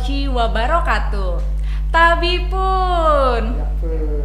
warahmatullahi wabarakatuh. Tabipun. Ya pun.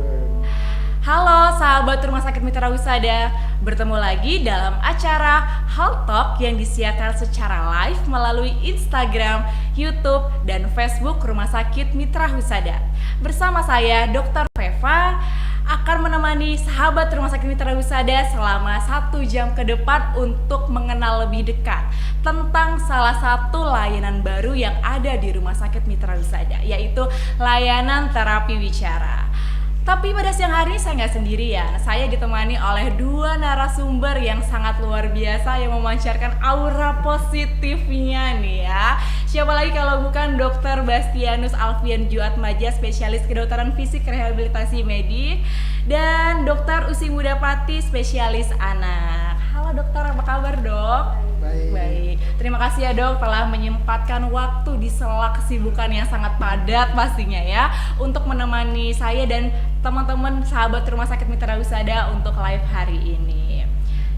Halo sahabat Rumah Sakit Mitra Husada, bertemu lagi dalam acara Health Talk yang disiarkan secara live melalui Instagram, YouTube, dan Facebook Rumah Sakit Mitra Husada. Bersama saya Dr. Feva akan menemani sahabat Rumah Sakit Mitra Husada selama 1 jam ke depan untuk mengenal lebih dekat tentang salah satu layanan baru yang ada di Rumah Sakit Mitra Husada, yaitu layanan terapi wicara. Tapi pada siang hari ini saya nggak sendirian, saya ditemani oleh 2 narasumber yang sangat luar biasa yang memancarkan aura positifnya nih ya. Siapa lagi kalau bukan Dr. Bastianus Alfian Juatmaja, spesialis kedokteran fisik rehabilitasi medik, dan Dr. Usi Mudapati, spesialis anak. Halo dokter, apa kabar dok? Baik. Terima kasih ya dok telah menyempatkan waktu di sela kesibukan yang sangat padat pastinya ya untuk menemani saya dan teman-teman sahabat Rumah Sakit Mitra Husada untuk live hari ini.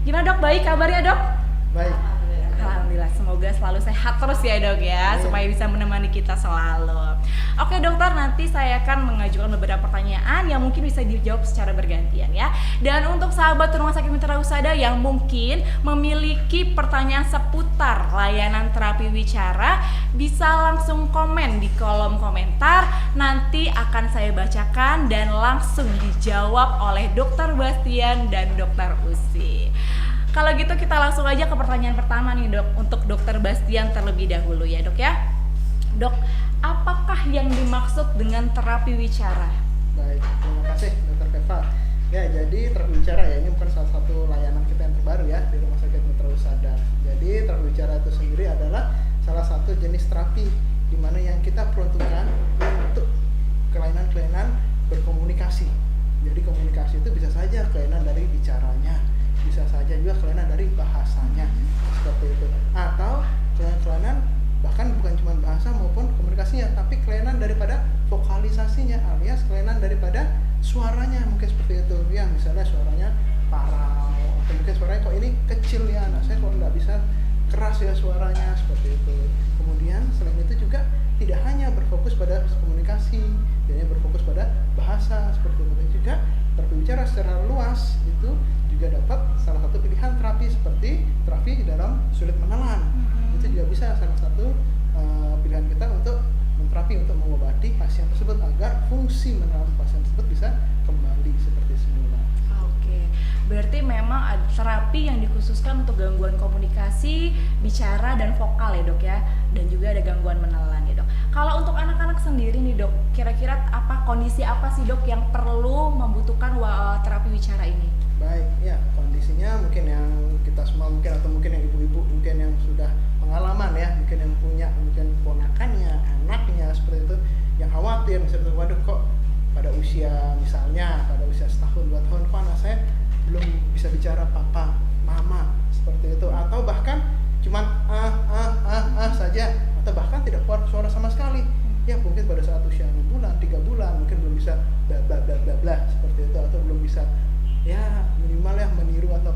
Gimana dok? Baik kabarnya dok? Baik. Alhamdulillah, semoga selalu sehat terus ya dok ya, supaya bisa menemani kita selalu. Oke dokter, nanti saya akan mengajukan beberapa pertanyaan yang mungkin bisa dijawab secara bergantian ya. Dan untuk sahabat Rumah Sakit Mitra Husada yang mungkin memiliki pertanyaan seputar layanan terapi wicara, bisa langsung komen di kolom komentar. Nanti akan saya bacakan dan langsung dijawab oleh Dr. Bastian dan Dr. Usi. Kalau gitu kita langsung aja ke pertanyaan pertama nih dok, untuk Dr. Bastian terlebih dahulu ya dok ya. Dok, apakah yang dimaksud dengan terapi wicara? Baik, terima kasih Dr. Feva. Ya, jadi terapi wicara ya, ini bukan salah satu layanan kita yang terbaru ya di Rumah Sakit Mitra Husada. Jadi terapi wicara itu sendiri adalah salah satu jenis terapi di mana yang kita peruntukkan untuk kelainan-kelainan berkomunikasi. Jadi komunikasi itu bisa saja kelainan dari bicaranya, bisa saja juga kelainan dari bahasanya seperti itu, atau kelainan bahkan bukan cuma bahasa maupun komunikasinya, tapi kelainan daripada vokalisasinya alias kelainan daripada suaranya, mungkin seperti itu ya, misalnya suaranya parau atau mungkin suaranya kok ini kecil ya, anak saya kok nggak bisa keras ya suaranya, seperti itu. Kemudian selain itu juga tidak hanya berfokus pada komunikasi, jadi berfokus pada bahasa seperti itu, dan juga berbicara secara luas itu juga dapat salah satu pilihan terapi seperti terapi dalam sulit menelan. Itu juga bisa salah satu pilihan kita untuk menterapi, untuk mengobati pasien tersebut agar fungsi menelan pasien tersebut bisa kembali seperti semula. Oke, berarti memang ada terapi yang dikhususkan untuk gangguan komunikasi, bicara dan vokal ya dok ya, dan juga ada gangguan menelan ya dok. Kalau untuk anak-anak sendiri nih dok, kira-kira kondisi apa sih dok yang perlu membutuhkan terapi wicara ini? Baik, ya kondisinya mungkin yang kita semua mungkin, atau mungkin yang ibu-ibu mungkin yang sudah pengalaman ya, mungkin yang punya mungkin ponakannya, anaknya seperti itu, yang khawatir misalnya, waduh kok pada usia misalnya pada usia 1-2 tahun kok anak saya belum bisa bicara papa, mama seperti itu, atau bahkan cuman saja, atau bahkan tidak keluar suara sama sekali. Ya mungkin pada saat usia 6 bulan, 3 bulan mungkin belum bisa bla bla bla bla bla seperti itu, atau belum bisa ya minimal ya meniru atau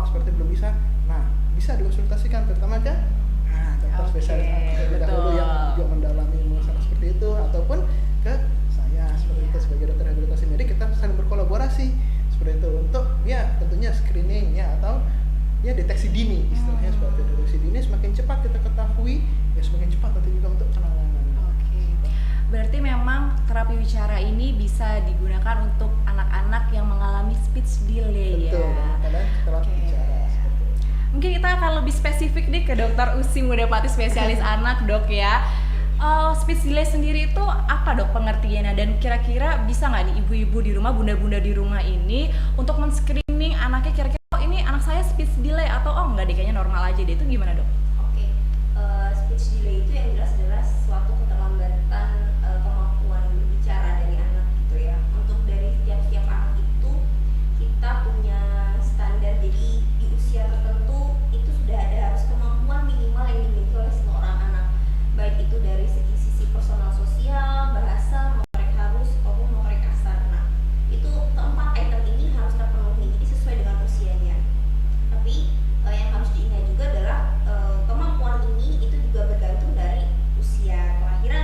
seperti belum bisa. Nah, bisa dikonsultasikan terutama ke dokter spesialis terlebih dahulu yang juga mendalami masalah seperti itu, ataupun ke saya seperti itu sebagai dokter rehabilitasi medik. Kita saling berkolaborasi seperti itu untuk ya tentunya screening ya, atau ya deteksi dini istilahnya seperti itu. Deteksi dini semakin cepat kita ketahui ya semakin cepat nanti juga untuk penanganan. Berarti memang terapi wicara ini bisa digunakan untuk anak-anak yang mengalami speech delay. Betul, ya. Betul, terapi wicara seperti itu. Mungkin kita akan lebih spesifik nih ke Dr. Usi Mudapati, spesialis anak dok ya. Speech delay sendiri itu apa dok pengertiannya, dan kira-kira bisa nggak nih ibu-ibu di rumah, bunda-bunda di rumah ini untuk men-screening anaknya, kira-kira ini anak saya speech delay atau enggak deh, kayaknya normal aja deh, itu gimana dok? Oke, speech delay itu yang jelas adalah suatu keterlambatan kemampuan berbicara dari anak gitu ya. Untuk dari setiap anak itu kita punya standar, jadi di usia tertentu itu sudah ada harus kemampuan minimal yang dimiliki oleh semua orang anak, baik itu dari sisi personal sosial, bahasa, motorik halus maupun motorik kasar. Nah, itu keempat item ini harus terpenuhi, jadi sesuai dengan usianya. Tapi yang harus diingat juga adalah kemampuan ini itu juga bergantung dari usia kelahiran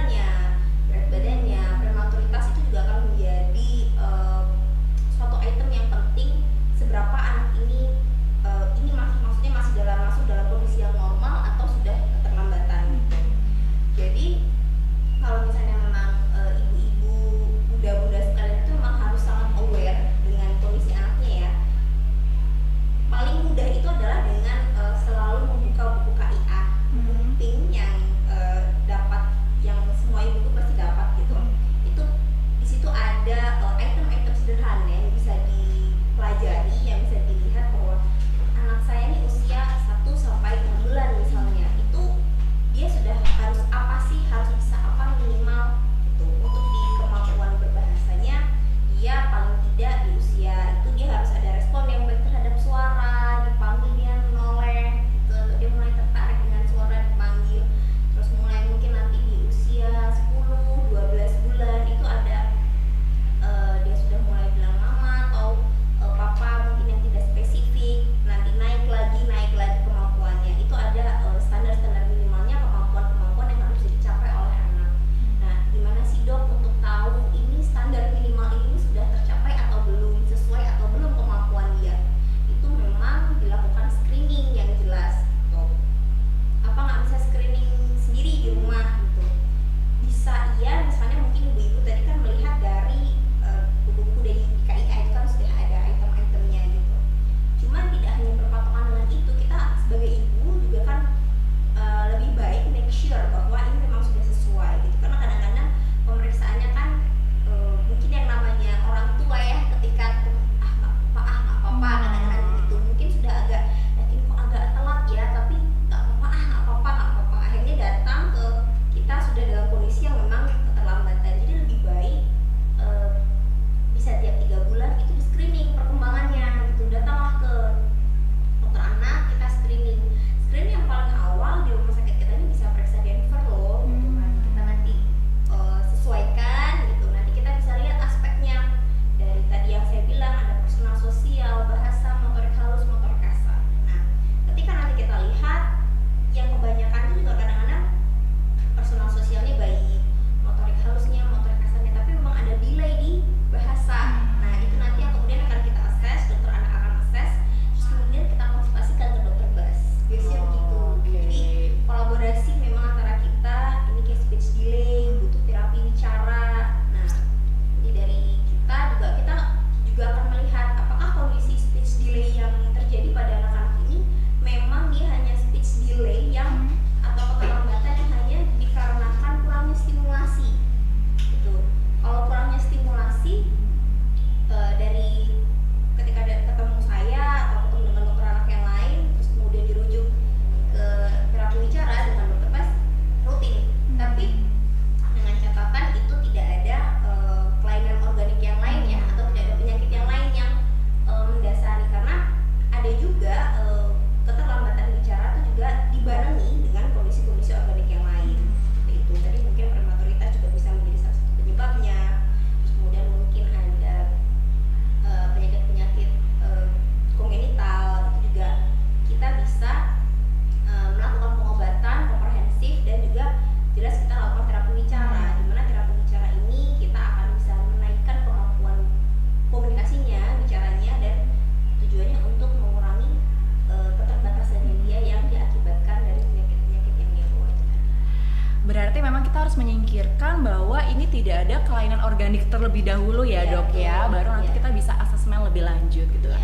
kelainan organik terlebih dahulu ya Iya, dok ya, betul. baru nanti Iya. kita bisa asesmen lebih lanjut gitu. Iya.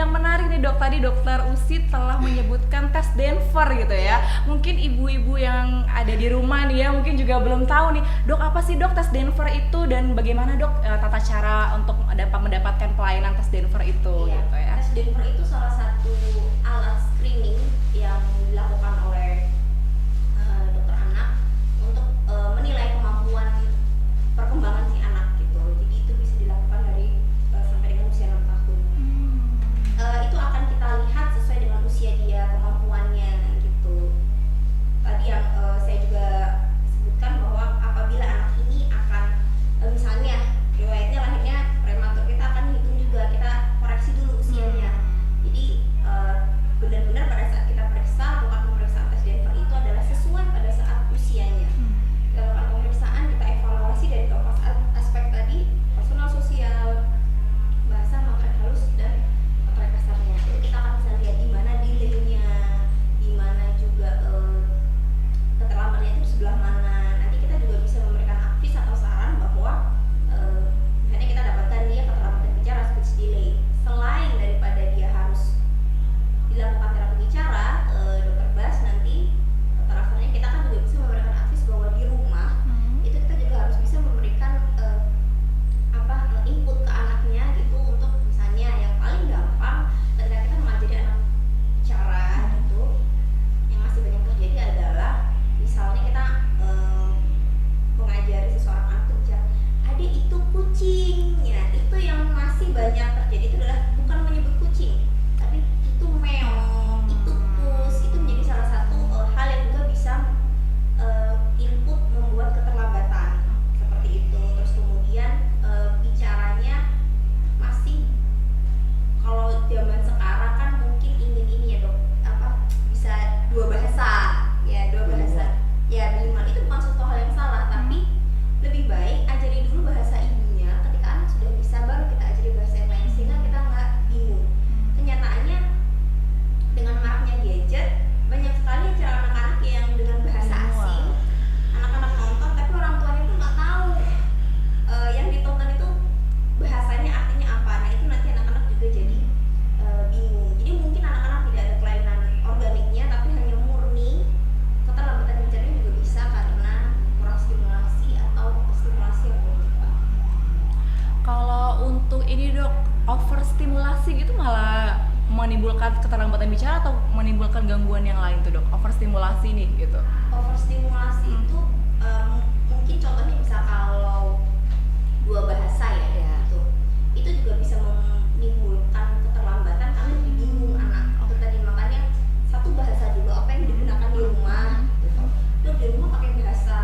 Yang menarik nih dok, tadi dokter Usi telah menyebutkan tes Denver gitu ya. Mungkin ibu-ibu yang ada di rumah nih ya mungkin juga belum tahu nih, dok apa sih dok tes Denver itu dan bagaimana dok tata cara untuk dapat mendapatkan pelayanan tes Denver itu Iya, gitu ya. tes Denver itu salah satu alat screening yang dilakukan oleh dokter anak untuk menilai kemampuan perkembangan si anak gitu. Jadi itu bisa dilakukan dari sampai dengan usia 6 tahun. Itu akan kita lihat sesuai dengan usia dia, kemampuannya gitu. Tadi yang saya juga sebutkan bahwa apabila anak ini akan misalnya riwayatnya lahirnya prematur, kita akan hitung juga, kita koreksi dulu usianya. Jadi benar-benar pada saat kita periksa, lakukan pemeriksaan tes Denver itu adalah sesuai pada saat usianya. Kita lakukan pemeriksaan, kita evaluasi dari keempat aspek tadi, personal, sosial, bahasa, makan halus, dan otak kasarnya. Jadi kita akan bisa lihat di mana delay-nya, di mana juga keterlambatannya itu di sebelah mana. Nanti kita juga bisa memberikan advice atau saran bahwa misalnya kita dapatkan dia keterlambatan bicara, speech delay. Selain daripada dia harus dilakukan terapi bicara, dokter Bas nanti terakhirnya kita kan juga bisa memberikan advice bahwa di rumah itu kita juga harus bisa memberikan input ke anaknya gitu, untuk misalnya yang paling gampang ketika kita mengajari anak bicara gitu, yang masih banyak terjadi adalah misalnya kita mengajari seseorang anak untuk bicara, adik itu kucing ya, itu yang masih banyak terjadi itu adalah bukan menyebut kucing tapi itu meong, itu pus, itu menjadi salah satu hal yang juga bisa input membuat keterlambatan seperti itu. Terus kemudian bicaranya masih, kalau zaman sekarang kan mungkin ingin ini ya dok, bisa dua bahasa ya, ya bilingual, itu bukan suatu hal yang salah, tapi lebih baik ajari dulu bahasa ibunya. Ketika anak sudah bisa, baru kita ajari bahasa yang lain sehingga kita nggak bingung. Kenyataannya dengan maraknya gadget, banyak sekali acara anak-anak yang dengan bahasa asing, anak-anak nonton tapi orang tuanya tuh nggak tahu yang ditonton itu bahasanya artinya apa. Nah itu nanti anak-anak juga jadi bingung. Jadi mungkin anak-anak tidak ada kelainan organiknya, tapi hanya murni keterlambatan bicaranya juga bisa karena kurang stimulasi atau stimulasi yang berlebihan. Kalau untuk ini dok, overstimulasi gitu malah menimbulkan keterlambatan bicara atau menimbulkan gangguan yang lain tuh dok? Overstimulasi nih gitu. Overstimulasi itu mungkin contohnya bisa kalau dua bahasa ya, gitu. Itu juga bisa menimbulkan keterlambatan karena jadi bingung anak. Itu tadi makanya satu bahasa dulu apa yang digunakan di rumah gitu. Dok di rumah pakai bahasa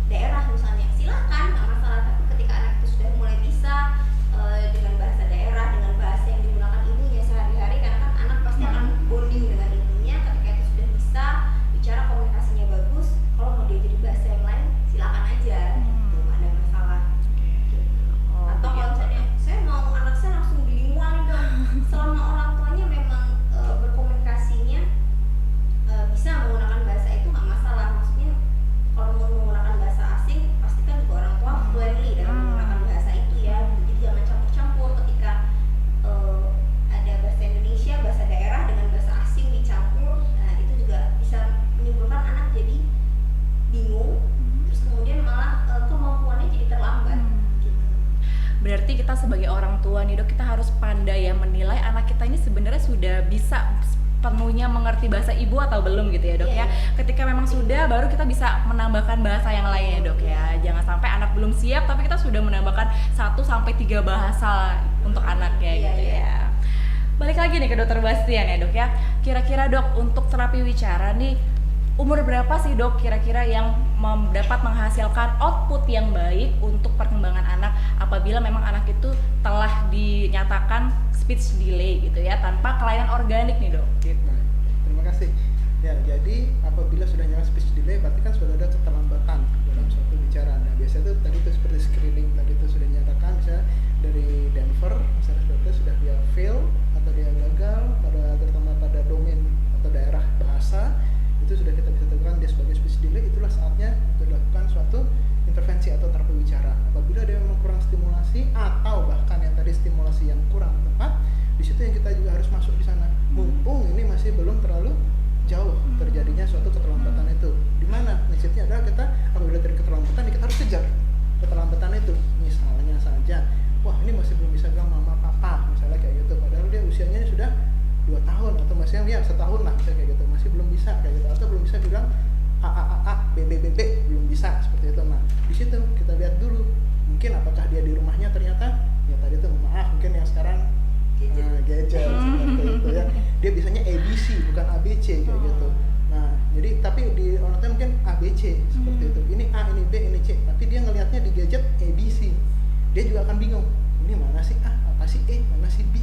daerah misalnya, silakan nggak masalah, tapi ketika anak itu sudah mulai bisa dengan bahasa daerah, dengan bahasa yang digunakan ibunya sehari-hari, karena kan anak pasti akan bonding dengan ibunya. Ketika itu sudah bisa bicara, komunikasinya bagus, kalau mau diajari bahasa yang lain silakan aja gitu, nggak ada masalah. Atau kalau misalnya saya mau anak saya langsung bilingual nih dong, selama orang tuanya memang berkomunikasinya bisa menggunakan bahasa itu nggak masalah. Maksudnya kalau mau menggunakan bahasa asing, pastikan juga orang tua fluently dalam menggunakan bahasa itu ya. Jadi jangan campur-campur ketika ada bahasa Indonesia, bahasa daerah dengan bahasa asing dicampur. Nah itu juga bisa menimbulkan anak jadi bingung, terus kemudian malah kemampuannya jadi terlambat gitu. Berarti kita sebagai orang tua nih dok, kita harus pandai ya menilai anak kita ini sebenarnya sudah bisa penuhnya mengerti bahasa ibu atau belum gitu ya dok ya. Ketika memang sudah, baru kita bisa menambahkan bahasa yang lainnya dok ya. Jangan sampai anak belum siap tapi kita sudah menambahkan 1-3 bahasa untuk anaknya gitu ya. Balik lagi nih ke dokter Bastian ya dok ya. Kira-kira dok, untuk terapi wicara nih, umur berapa sih dok kira-kira yang dapat menghasilkan output yang baik untuk perkembangan anak apabila memang anak itu telah dinyatakan speech delay gitu ya, tanpa kelainan organik nih dok gitu. Baik, terima kasih. Ya, jadi apabila sudah nyala speech delay berarti kan sudah ada keterlambatan dalam suatu bicara. Nah, biasanya itu tadi itu seperti screening tadi itu sudah dinyatakan, misalnya dari Denver, misalnya seperti itu sudah dia fail atau dia gagal terutama pada domain atau daerah bahasa, itu sudah kita bisa tentukan dia sebagai speech delay. Itulah saatnya untuk dilakukan suatu intervensi atau terapi bicara. Apabila dia stimulasi atau bahkan yang tadi stimulasi yang kurang tepat, di situ yang kita juga harus masuk di sana. Mumpung ini masih belum terlalu jauh terjadinya suatu keterlambatan itu. Di mana prinsipnya adalah kita apabila terjadi keterlambatan, kita harus kejar keterlambatan itu. Misalnya saja, wah ini masih belum bisa bilang mama papa, misalnya kayak gitu. Padahal dia usianya sudah 2 tahun atau masih ya setahun lah, misalnya kayak gitu. Masih belum bisa kayak gitu, atau belum bisa bilang a b b b b, belum bisa seperti itu. Nah di situ kita lihat dulu, mungkin apakah dia di rumahnya ternyata ya tadi tuh maaf mungkin yang sekarang gadget seperti itu ya, dia bisanya ABC bukan ABC kayak gitu. Nah jadi tapi di orang tua mungkin ABC seperti itu, ini A, ini B, ini C, tapi dia ngelihatnya di gadget ABC, dia juga akan bingung, ini mana sih A, apa sih E, mana sih B,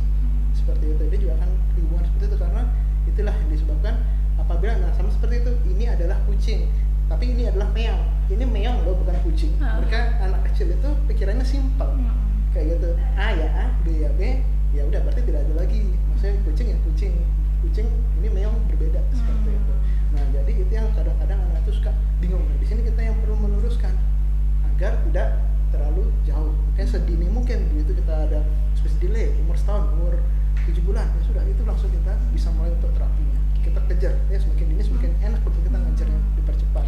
seperti itu. Dia juga akan kebingungan seperti itu, karena itulah yang disebabkan apabila sama seperti itu. Ini adalah kucing, tapi ini adalah meong. Ini meong loh, bukan kucing. Mereka anak kecil itu pikirannya simpel, kayak gitu. A ya A, B ya B, ya udah berarti tidak ada lagi. Maksudnya kucing ya kucing, kucing ini meong berbeda seperti itu. Nah jadi itu yang kadang-kadang anak itu suka bingung. Nah di sini kita yang perlu meluruskan agar tidak terlalu jauh. Makanya sedini mungkin begitu kita ada speech delay umur setahun, umur 7 bulan, ya sudah itu langsung kita bisa mulai untuk terapinya. Kita kejar, ya semakin dini semakin enak untuk kita ngejarnya, dipercepat.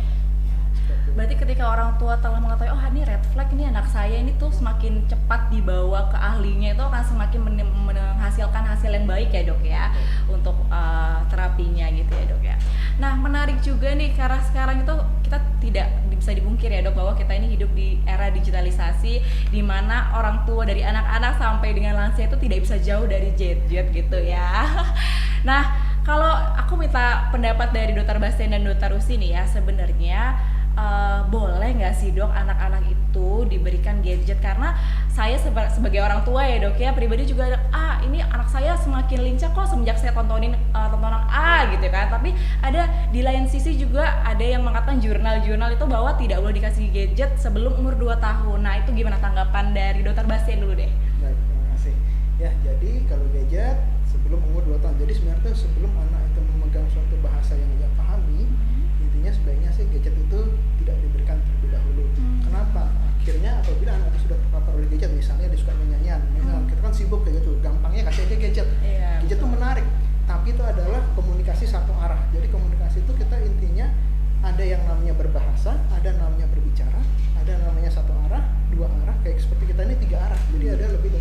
Berarti ketika orang tua telah mengetahui, oh ini red flag, ini anak saya ini tuh semakin cepat dibawa ke ahlinya, itu akan semakin menghasilkan hasil yang baik ya dok ya, untuk terapinya gitu ya dok ya. Nah menarik juga nih, karena sekarang itu kita tidak bisa dipungkir ya dok, bahwa kita ini hidup di era digitalisasi, di mana orang tua dari anak-anak sampai dengan lansia itu tidak bisa jauh dari gadget gitu ya. Nah kalau aku minta pendapat dari Dr. Bastian dan Dr. Rusi nih ya, sebenarnya boleh nggak sih dok anak-anak itu diberikan gadget? Karena saya sebagai orang tua ya dok ya, pribadi juga ini anak saya semakin lincah kok semenjak saya tontonin tontonan A gitu kan. Tapi ada di lain sisi juga ada yang mengatakan jurnal itu bahwa tidak boleh dikasih gadget sebelum umur 2 tahun. Nah itu gimana tanggapan dari Dr. Bastian dulu deh? Baik, terima kasih. Ya jadi kalau gadget sebelum umur 2 tahun, jadi sebenarnya tuh sebelum anak itu memegang suatu bahasa yang dia pahami, intinya sebaiknya sih gadget itu tidak diberikan terlebih dahulu. Kenapa? Akhirnya apabila anak itu sudah terpapar oleh gadget, misalnya dia suka nyanyian, kita kan sibuk kayak gitu, gampangnya kasih aja gadget. Gadget itu menarik, tapi itu adalah komunikasi satu arah. Jadi komunikasi itu kita intinya ada yang namanya berbahasa, ada namanya berbicara, ada namanya satu arah, 2 arah, kayak seperti kita ini 3 arah. Jadi ada lebih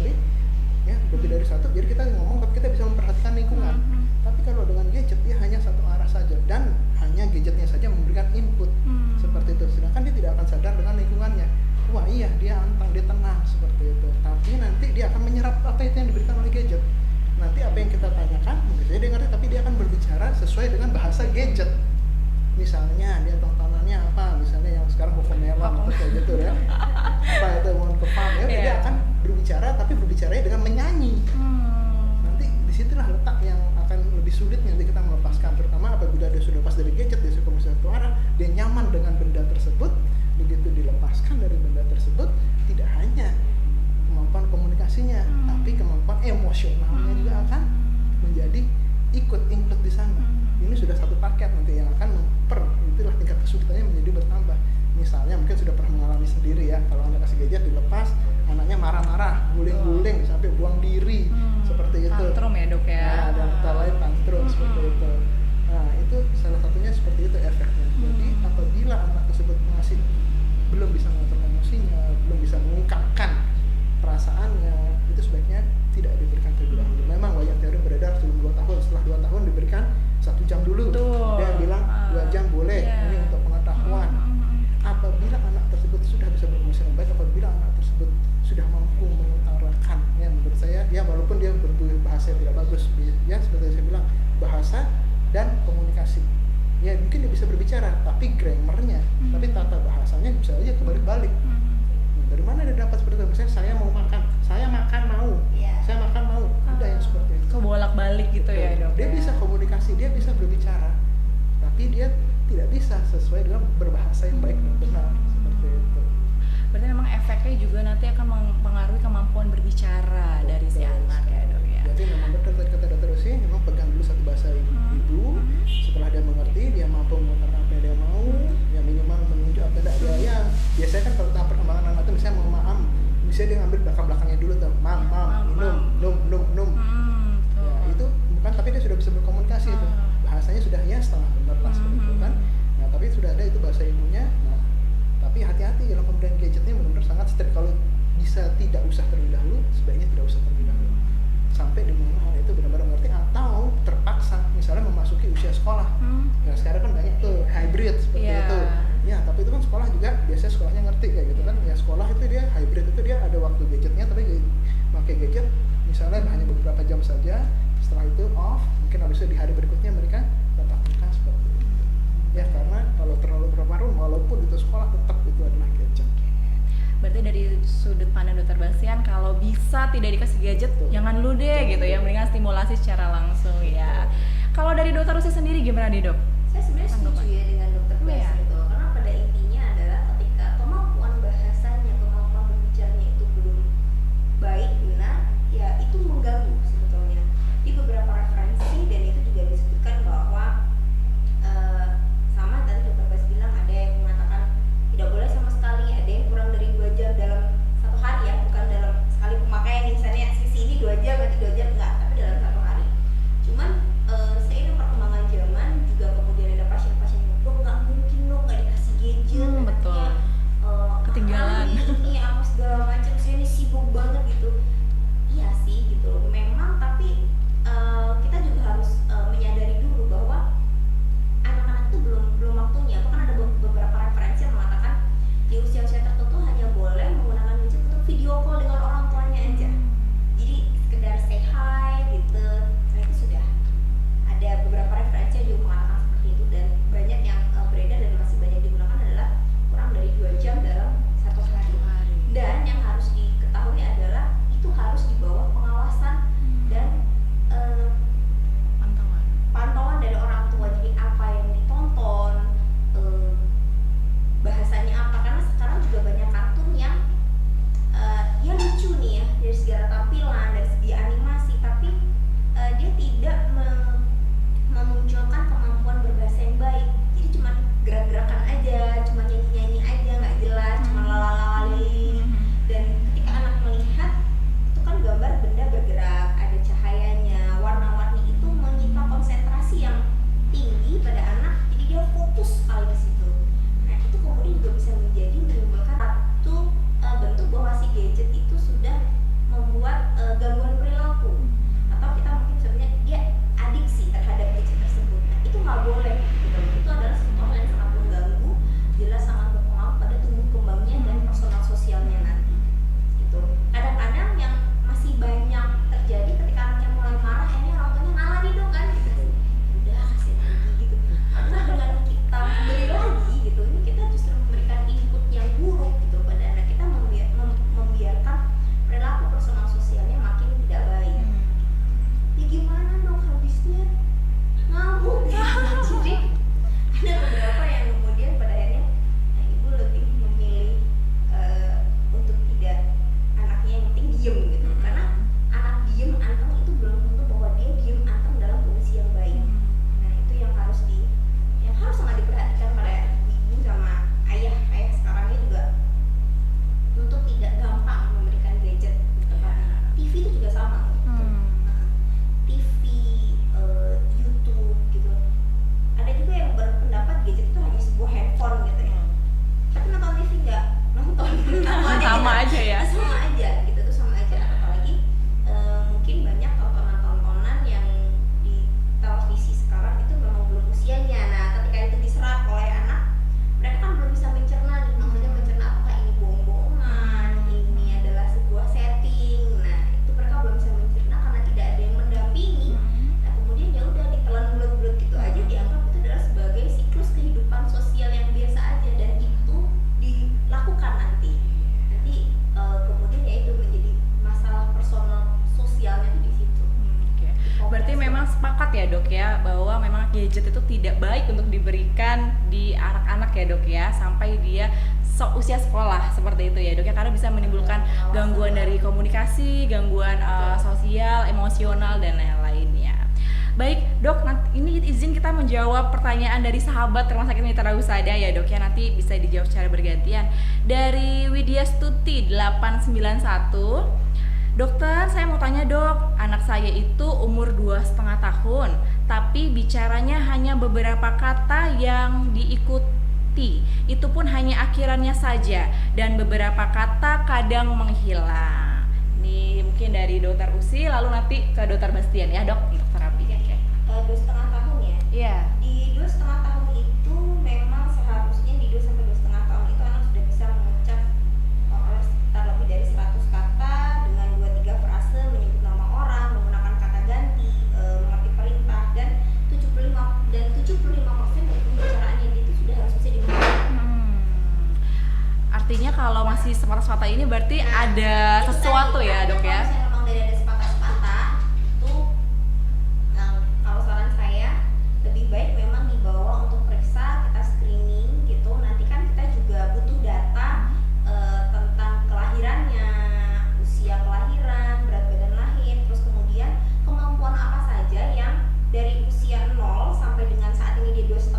dari satu. Jadi kita ngomong tapi kita bisa memperhatikan lingkungan. Tapi kalau dengan gadget dia hanya satu arah saja, dan hanya gadgetnya saja memberikan input seperti itu. Sedangkan dia tidak akan sadar dengan lingkungannya. Wah iya, dia antang, dia tenang seperti itu. Tapi nanti dia akan menyerap apa itu yang diberikan oleh gadget. Nanti apa yang kita tanyakan mungkin saja dia ngerti, tapi dia akan berbicara sesuai dengan bahasa gadget. Misalnya dia tontonannya apa, misalnya yang sekarang Cocomelon atau kayak gitu ya. Apa itu mohon ke farm ya, dia akan berbicara tapi berbicaranya dengan menyanyi. Nanti disitulah letak yang akan lebih sulit nanti kita melepaskan, terutama apabila dia sudah lepas dari gadget, dia sudah komunikasi satu arah, dia nyaman dengan benda tersebut. Begitu dilepaskan dari benda tersebut, tidak hanya kemampuan komunikasinya, tapi kemampuan emosionalnya juga akan menjadi ikut di sana. Ini sudah satu paket nanti yang akan itulah tingkat kesulitannya menjadi bertambah. Misalnya mungkin sudah pernah mengalami sendiri ya, kalau anda kasih gadget dilepas, anaknya marah-marah, guling-guling sampai buang diri, seperti itu. Tantrum ya dok ya. Nah, dan kata lain tantrum seperti itu. Nah itu salah satunya seperti itu efeknya. Jadi apabila anak tersebut masih belum bisa mengatur emosinya, belum bisa mengungkapkan perasaannya, itu sebaiknya tidak diberikan terlebih dahulu. Memang banyak teori beredar sebelum 2 tahun, setelah 2 tahun diberikan 1 jam dulu. Dia bilang 2 jam boleh, ini untuk pengetahuan. Apabila anak tersebut sudah bisa beremosi dengan baik, apabila anak tersebut sudah mampu mengutarakan, ya menurut saya, ya walaupun dia berbahasa yang tidak bagus, ya seperti saya bilang, bahasa dan komunikasi. Ya mungkin dia bisa berbicara, tapi grammarnya, tapi tata bahasanya bisa aja kebalik-balik. Dari mana dia dapat seperti itu? Misalnya saya mau makan, saya makan mau, saya makan mau, udah yang seperti itu. Kebolak-balik gitu ya dok. Dia bisa komunikasi, dia bisa berbicara, tapi dia tidak bisa sesuai dengan berbahasa yang baik dan benar seperti itu. Berarti memang efeknya juga nanti akan mempengaruhi kemampuan berbicara dari si anak ya dok ya. Jadi memang betul kata Dr. Rusi, memang pegang dulu satu bahasa ibu. Setelah dia mengerti, dia mampu mengutarakan apa yang dia mau, ya minimal menunjuk apa yang dia. Ya biasanya kan kalau tahap perkembangan anak itu misalnya mau maam, bisa dia ngambil belakangnya dulu tuh, mam minum. Ya itu bukan, tapi dia sudah bisa berkomunikasi itu, bahasanya sudah ya setengah benar lah seperti itu kan. Nah tapi sudah ada itu bahasa ibunya. Nah tapi hati-hati dalam pemberian gadgetnya, benar-benar sangat strict. Kalau bisa tidak usah terlebih dahulu, sebaiknya tidak usah terlebih dahulu sampai di mana hal itu benar-benar mengerti atau terpaksa misalnya memasuki usia sekolah. Nah sekarang kan banyak tuh hybrid seperti itu ya, tapi itu kan sekolah juga biasanya sekolahnya ngerti kayak gitu kan ya. Sekolah itu dia hybrid, itu dia ada waktu gadgetnya tapi pakai gadget misalnya hanya beberapa jam saja, setelah itu off, mungkin habis itu di hari berikutnya mereka tatap muka seperti itu ya. Karena kalau terlalu berpengaruh walaupun itu sekolah, tetap itu adalah gadget. Berarti dari sudut pandang Dokter Bastian, kalau bisa tidak dikasih gadget, jangan dulu deh gitu ya, mendingan stimulasi secara langsung ya. Kalau dari Dokter Lucy sendiri gimana nih dok? Saya sebenarnya setuju ya dengan Dokter Bastian itu, karena pada intinya adalah ketika kemampuan bahasanya, kemampuan berbicaranya itu belum baik, benar, ya itu mengganggu sebetulnya. Di beberapa referensi dan itu juga disebutkan bahwa sama tadi Dokter Bas bilang, ada yang mengatakan tidak boleh sama sekali, ada yang kurang dari 2 jam dalam satu hari ya, bukan dalam sekali pemakaian misalnya sisi ini 2 jam nanti 2 jam, enggak, tapi dalam satu hari. Cuman seiring perkembangan zaman juga kemudian ada pasien-pasien yang dok nggak mungkin dok nggak dikasih gadget, Betul. Ketinggalan ini apa segala macam, saya ini sibuk banget gitu. Iya sih gitu memang, tapi kita juga harus menyadari dulu bahwa anak-anak itu belum waktunya. Bahkan ada beberapa referensi yang mengatakan di usia-usia tertentu hanya boleh menggunakan gadget untuk video call dengan orang tuanya aja. Jadi sekedar say hi gitu. Nah itu sudah ada beberapa referensi yang juga mengatakan seperti itu, dan banyak yang beredar dan masih banyak digunakan adalah kurang dari 2 jam dalam satu hari. Dan yang harus diketahui adalah itu harus di bawah pengawasan dan pantauan dari orang tua. Jadi apa yang ditonton, bahasanya apa, karena sekarang juga banyak kartun yang dia lucu nih ya dari segala tampilan, dari segi animasi, tapi dia tidak memunculkan kemampuan berbahasa yang baik. Jadi cuma gerak-gerakan aja, cuma nyanyi-nyanyi aja, nggak jelas, cuma lalalali. Dan ketika anak melihat itu kan gambar benda bergerak, ada cahayanya, warna-warni, itu menyita konsentrasi yang tinggi pada anak, jadi dia fokus sekali ke situ. Nah itu kemudian juga bisa menjadi menimbulkan satu bentuk bahwa si gadget itu sudah membuat gangguan perilaku, atau kita mungkin sebenarnya dia adiksi terhadap gadget tersebut. Nah itu nggak boleh gitu. Itu adalah sesuatu yang sangat mengganggu, jelas sangat berpengaruh pada tumbuh kembangnya dan personal sosialnya nanti gitu. Kadang-kadang yang masih banyak terjadi ketika anaknya mulai marah, ini orang tuanya ngalah nih dong kan gitu. Udah kasih lagi gitu. Karena dengan kita beri lagi gitu, ini kita justru memberikan input yang buruk gitu pada anak kita, membiarkan perilaku personal sosialnya makin tidak baik. Ya gimana dong habisnya ngamuk gitu. Jadi ada beberapa yang kemudian pada akhirnya ibu lebih memilih untuk tidak, anaknya yang penting diem gitu. Karena anak diem anteng itu belum tentu bahwa dia diem anteng dalam kondisi yang baik. Nah itu yang harus sangat diperhatikan pada ibu sama ayah sekarang ini juga, untuk tidak gampang memberikan gadget tepatnya. TV itu juga sama gitu. TV, YouTube gitu. Ada juga yang berpendapat gadget itu hanya sebuah handphone gitu ya. Tapi nonton TV nggak nonton, sama aja ya. Sama aja gitu, tuh sama aja. Apalagi mungkin banyak tontonan-tontonan yang di televisi sekarang itu memang belum usianya. Nah ketika itu diserap oleh anak, mereka kan belum bisa mencerna nih, maksudnya mencerna apakah ini bohong-bohongan, ini adalah sebuah setting. Nah itu mereka belum bisa mencerna karena tidak ada yang mendampingi. Nah kemudian ya udah ditelan bulat-bulat gitu aja, dianggap itu adalah sebagai siklus kehidupan sosial yang biasa aja, dan itu dilakukan nanti kemudian ya itu menjadi masalah personal sosialnya di situ. Berarti memang sepakat ya dok ya, bahwa memang gadget itu tidak baik untuk diberikan di anak-anak ya dok ya, sampai dia usia sekolah seperti itu ya dok ya, karena bisa menimbulkan gangguan dari komunikasi, gangguan sosial, emosional dan lain-lainnya. Baik dok, nanti ini izin kita menjawab pertanyaan dari sahabat Rumah Sakit Mitra Husada ya dok ya, nanti bisa dijawab secara bergantian. Dari Widya Stuti 891, dokter saya mau tanya dok, anak saya itu umur 2,5 tahun, tapi bicaranya hanya beberapa kata yang diikuti, itu pun hanya akhirannya saja, dan beberapa kata kadang menghilang. Ini mungkin dari dokter Usi, lalu nanti ke dokter Bastian ya dok untuk terapi. Oke. 2,5 tahun ya. Iya. Di 2,5 tahun itu memang seharusnya di 2 sampai 2,5 tahun itu anak sudah bisa mengucap sekitar lebih dari 100 kata dengan 2-3 frase, menyebut nama orang, menggunakan kata ganti, mengerti perintah, dan 75% dari pembicaraannya dia itu sudah harus bisa dimengerti. Artinya kalau masih sepatah-sepatah ini berarti ada Itu sesuatu tadi, ya dok ya. Kalau misalnya memang dari ada sepatah-sepatah itu, kalau saran saya lebih baik memang dibawa untuk periksa, kita screening gitu. Nanti kan kita juga butuh data tentang kelahirannya, usia kelahiran, berat badan lahir, terus kemudian kemampuan apa saja yang dari usia 0 sampai dengan saat ini dia 2,5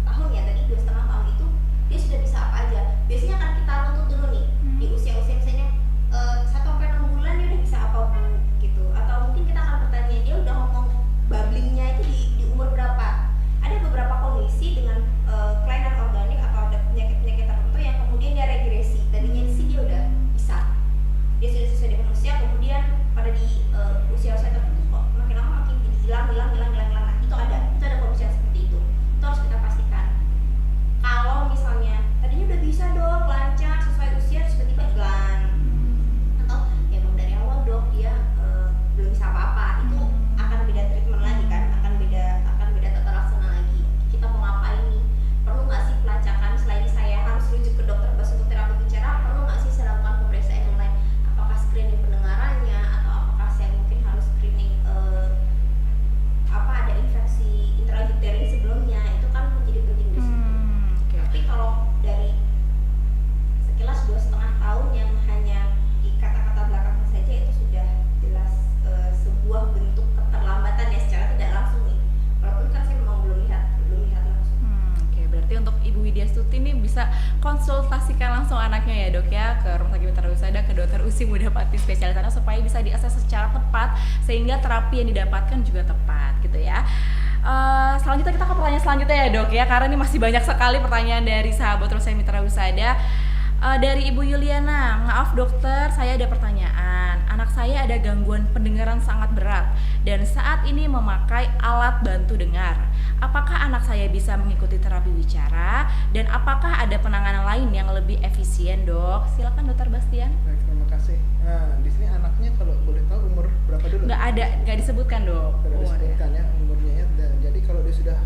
tahun ya, tadi 2,5 tahun itu dia sudah bisa apa aja. Biasanya akan kita tuntut dulu nih di usia-usia misalnya 1 sampai 6 bulan dia udah bisa apa bu gitu, atau mungkin kita akan bertanya dia udah ngomong babblingnya itu di umur berapa. Ada beberapa kondisi dengan kelainan organik atau ada penyakit-penyakit tertentu yang kemudian dia regresi, tadinya sih dia udah bisa, dia sudah sesuai dengan usia, kemudian pada di usia-usia tertentu kok makin lama makin hilang. Nah itu ada kondisi yang seperti itu harus kita pastikan. Kalau misalnya tadinya udah bisa dok, lancar, sesuai usia, terus tiba-tiba hilang, atau ya memang dari awal dok dia belum bisa apa-apa, itu akan beda treatment lagi kan, akan beda tata laksana lagi. Kita mau ngapain nih? Perlu nggak sih pelacakan? Selain saya harus rujuk ke dokter bas untuk terapi bicara, perlu nggak sih saya lakukan pemeriksaan yang lain? Apakah screening pendengarannya, atau apakah saya mungkin harus screening ada infeksi intrauterine sebelumnya? Itu kan menjadi penting di situ. Tapi kalau dari sekilas 2,5 tahun yang hanya di kata-kata belakangnya saja itu sudah jelas sebuah bentuk keterlambatan ya secara tidak langsung nih. Walaupun kan saya memang belum lihat langsung. Oke, berarti untuk Ibu Widya Stuti ini bisa konsultasikan langsung anaknya ya dok ya ke Rumah Sakit Mitra Husada, ke dokter Usi Mudapati spesialis anak, supaya bisa diakses secara tepat sehingga terapi yang didapatkan juga tepat gitu ya. Selanjutnya kita ke pertanyaan selanjutnya ya dok ya, karena ini masih banyak sekali pertanyaan dari sahabat Rumah Sakit Mitra Husada. Dari Ibu Yuliana, maaf dokter, saya ada pertanyaan. Anak saya ada gangguan pendengaran sangat berat dan saat ini memakai alat bantu dengar. Apakah anak saya bisa mengikuti terapi wicara dan apakah ada penanganan lain yang lebih efisien dok? Silakan dokter Bastian. Baik, terima kasih. Nah, di sini anaknya kalau boleh tahu umur berapa dulu? Nggak disebutkan dok. Sudah disebutkan ya umurnya ya. Jadi kalau dia sudah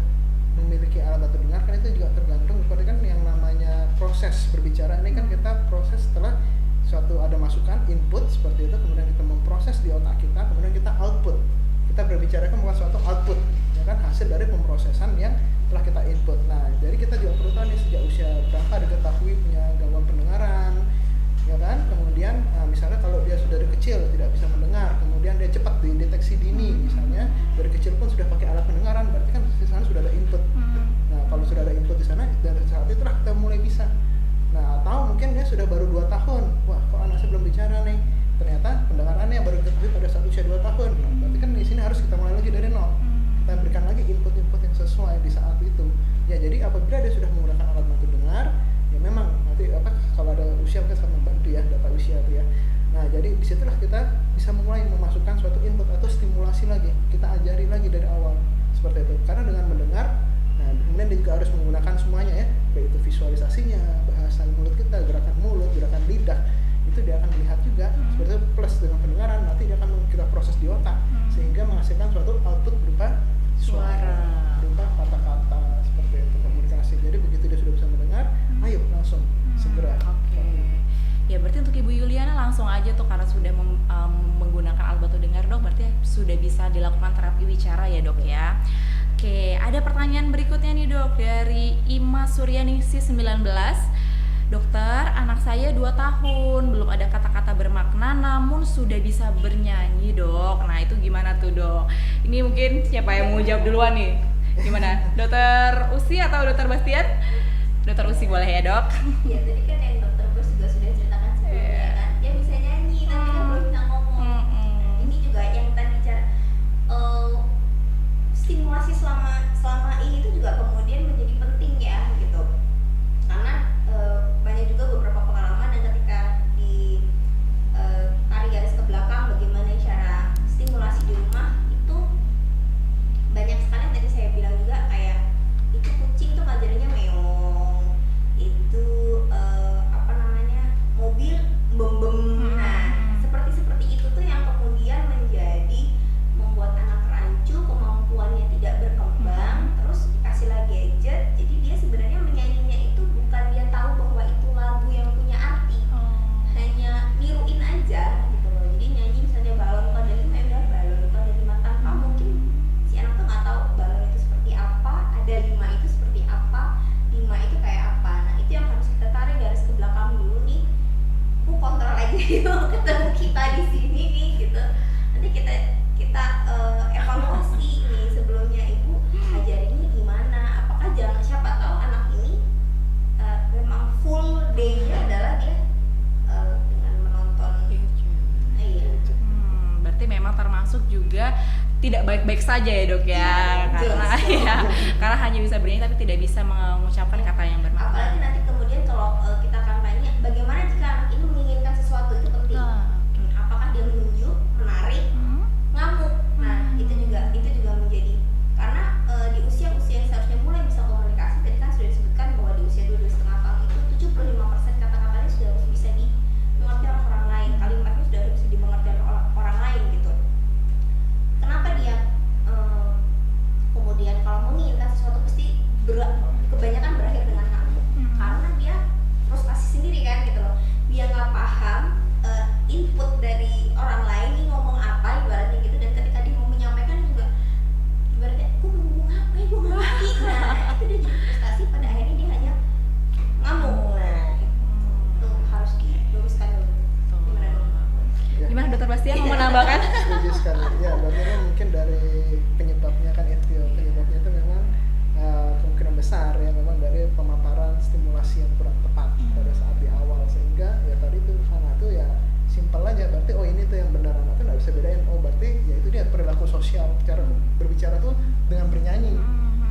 memiliki alat bantu dengar kan itu juga tergantung kepada kan yang namanya proses berbicara ini kan kita proses setelah suatu ada masukan input seperti itu, kemudian kita memproses di otak kita, kemudian kita output. Kita berbicara kan bukan suatu output ya kan, hasil dari pemrosesan yang telah kita input. Nah jadi kita juga perlu tahu nih sejak usia berapa diketahui punya gangguan pendengaran ya kan. Kemudian misalnya kalau dia sudah dari kecil tidak bisa mendengar, kemudian dia cepat dideteksi dini, misalnya dari kecil pun sudah pakai alat pendengaran, berarti kan di sana sudah ada input. Nah kalau sudah ada input di sana, dari saat itulah kita mulai bisa. Nah atau mungkin dia sudah baru 2 tahun, wah kok anak saya belum bicara nih, ternyata pendengarannya baru diketahui pada saat usia 2 tahun. Nah, berarti kan di sini harus kita mulai lagi dari nol. Kita berikan lagi input-input yang sesuai di saat itu. Ya jadi apabila dia sudah menggunakan alat bantu dengar, ya memang nanti kalau ada usia kita akan membantu ya data usia itu ya. Nah jadi disitulah kita bisa mulai memasukkan suatu input atau stimulasi lagi, kita ajari lagi dari awal seperti itu. Karena dengan mendengar, nah kemudian dia juga harus menggunakan semuanya ya, baik itu visualisasinya, bahasa mulut kita, gerakan mulut, gerakan lidah, itu dia akan melihat juga seperti itu. Plus dengan pendengaran nanti dia akan kita proses di otak sehingga menghasilkan suatu output berupa suara, berupa kata-kata seperti itu, komunikasi. Jadi begitu dia sudah bisa mendengar, ayo langsung segera. Ya berarti untuk Ibu Yuliana langsung aja tuh, karena sudah menggunakan alat bantu dengar dok, berarti sudah bisa dilakukan terapi wicara ya dok ya. Oke, ada pertanyaan berikutnya nih dok dari Ima Suryaningsih 19. dokter, anak saya 2 tahun, belum ada kata-kata bermakna namun sudah bisa bernyanyi dok. Nah itu gimana tuh dok? Ini mungkin siapa yang mau jawab duluan nih? Gimana? Dokter Usi atau dokter Bastian? Dokter Usi boleh ya dok? Ya tadi kan yang dokter Bos juga sudah ceritakan sebelumnya kan, dia bisa nyanyi tapi kan belum bisa ngomong. Ini juga yang tadi bicara stimulasi selama ini tuh juga kemudian menjadi penting ya gitu, karena banyak juga beberapa pengalaman yang ketika di tarik garis ke belakang bagaimana cara stimulasi di rumah itu banyak sekali yang tadi saya bilang juga, kayak itu kucing tuh ngajarinnya meong, itu apa namanya mobil bem. Nah seperti itu tuh yang kemudian menjadi membuat anak rancu, kemampuannya tidak berkembang, terus dikasih lagi gadget, jadi dia sebenarnya menyanyinya itu bukan dia tahu bahwa itu lagu yang punya arti, hanya niruin aja gitu loh. Jadi nyanyi misalnya balon kode 5, ya udah balon kode 5, tanpa mungkin si anak tuh nggak tahu balon itu seperti apa, ada 5 itu seperti apa, 5 itu kayak apa. Nah itu yang harus kita tarik garis ke belakang dulu nih, kontrol aja yuk ketemu kita di sini nih gitu. Nanti kita evaluasi nih, sebelumnya ibu ajarinnya gimana, apakah jangan, siapa tahu anak ini memang full day-nya adalah dia dengan menonton. Iya. Berarti memang termasuk juga tidak baik-baik saja ya dok ya, karena jelas. ya karena hanya bisa bernyanyi tapi tidak bisa mengucapkan kata yang bermakna. Apalagi nanti kemudian kalau kita kampanye, bagaimana jika anak ini menginginkan sesuatu, itu penting. Apakah dia menunjuk, menarik, ngamuk. Nah itu juga menjadi, karena di usia yang seharusnya mulai bisa komunikasi, tadi kan sudah disebutkan bahwa di usia 2,5 tahun itu 75% kata-katanya sudah harus bisa dimengerti oleh orang lain, kalimatnya sudah harus bisa dimengerti oleh orang lain gitu. Kenapa dia kemudian kalau menginginkan sesuatu pasti kebanyakan berakhir dengan ngamuk, karena dia frustasi sendiri kan gitu loh, dia nggak paham input dari orang lain nih ngomong apa ibaratnya gitu, dan ketika dia mau menyampaikan juga ibaratnya gue mau ngomong apa ya, gue nggak ngerti. Nah itu dia jadi frustasi, pada akhirnya dia hanya ngamuk. Nah itu harus diluruskan dulu. Gimana dong? Ya. Gimana dokter Bastian mau menambahkan? Setuju sekali. Ya, berarti kan mungkin dari penyebabnya kan itu, penyebabnya itu memang kemungkinan besar ya memang dari pemaparan stimulasi yang kurang tepat pada saat di awal, sehingga ya tadi tuh anak tuh ya simpel aja, berarti oh ini tuh yang benar, anak tuh nggak bisa bedain, oh berarti ya itu dia perilaku sosial, cara berbicara tuh dengan bernyanyi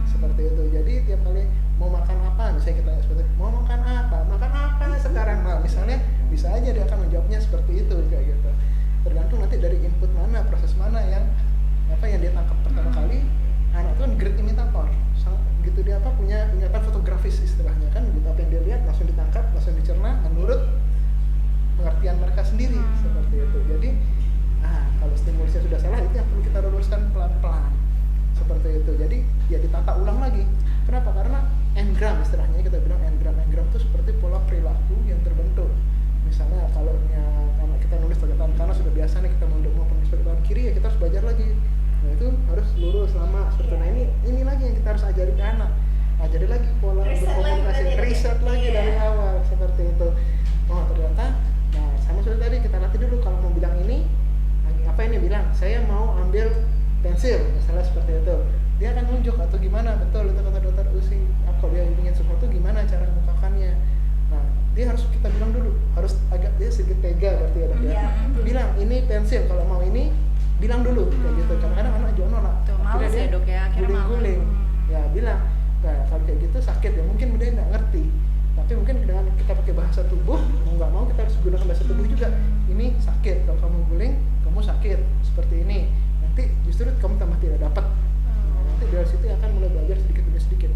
seperti itu. Jadi tiap kali mau makan apa, misalnya kita seperti mau makan apa sekarang, nah misalnya bisa aja dia akan menjawabnya seperti itu kayak gitu. Tergantung nanti dari input mana, proses mana yang dia tangkap pertama kali. Anak tuh kan great imitator, gitu, dia punya ingatan fotografis istilahnya kan, gitu, apa yang dia lihat langsung ditangkap, langsung dicerna menurut pengertian mereka sendiri seperti itu. Jadi kalau stimulusnya sudah salah, itu yang perlu kita luruskan pelan-pelan seperti itu. Jadi ya ditata ulang lagi. Kenapa? Karena engram istilahnya, kita bilang engram itu seperti pola perilaku yang terbentuk. Misalnya kalau kita nulis pakai tangan kanan sudah biasa nih, kita mau menulis pakai tangan kiri, ya kita harus belajar lagi. Nah itu harus lurus lama seperti itu. Nah ini lagi yang kita harus ajari ke anak, ajari lagi pola berkomunikasi, riset lagi dari awal seperti itu. Oh ternyata, nah sama seperti tadi kita latih dulu, kalau mau bilang ini apa ini bilang, saya mau ambil pensil misalnya seperti itu, dia akan nunjuk atau gimana, betul itu kata dokter Usi, kalau dia ingin sesuatu gimana cara mengungkapkannya. Nah dia harus kita bilang dulu, harus agak dia sedikit tega berarti ya dok ya, bilang ini pensil, kalau mau ini bilang dulu kayak gitu. Kadang-kadang anak juga nolak, Males ya dok ya, akhirnya guling-guling ya bilang, nah kalau kayak gitu sakit ya, mungkin dia nggak ngerti, tapi mungkin dengan kita pakai bahasa tubuh, mau nggak mau kita harus gunakan bahasa tubuh juga, ini sakit, kalau kamu guling kamu sakit seperti ini, nanti justru kamu tambah tidak dapat. Nah, nanti dari situ akan mulai belajar sedikit demi sedikit.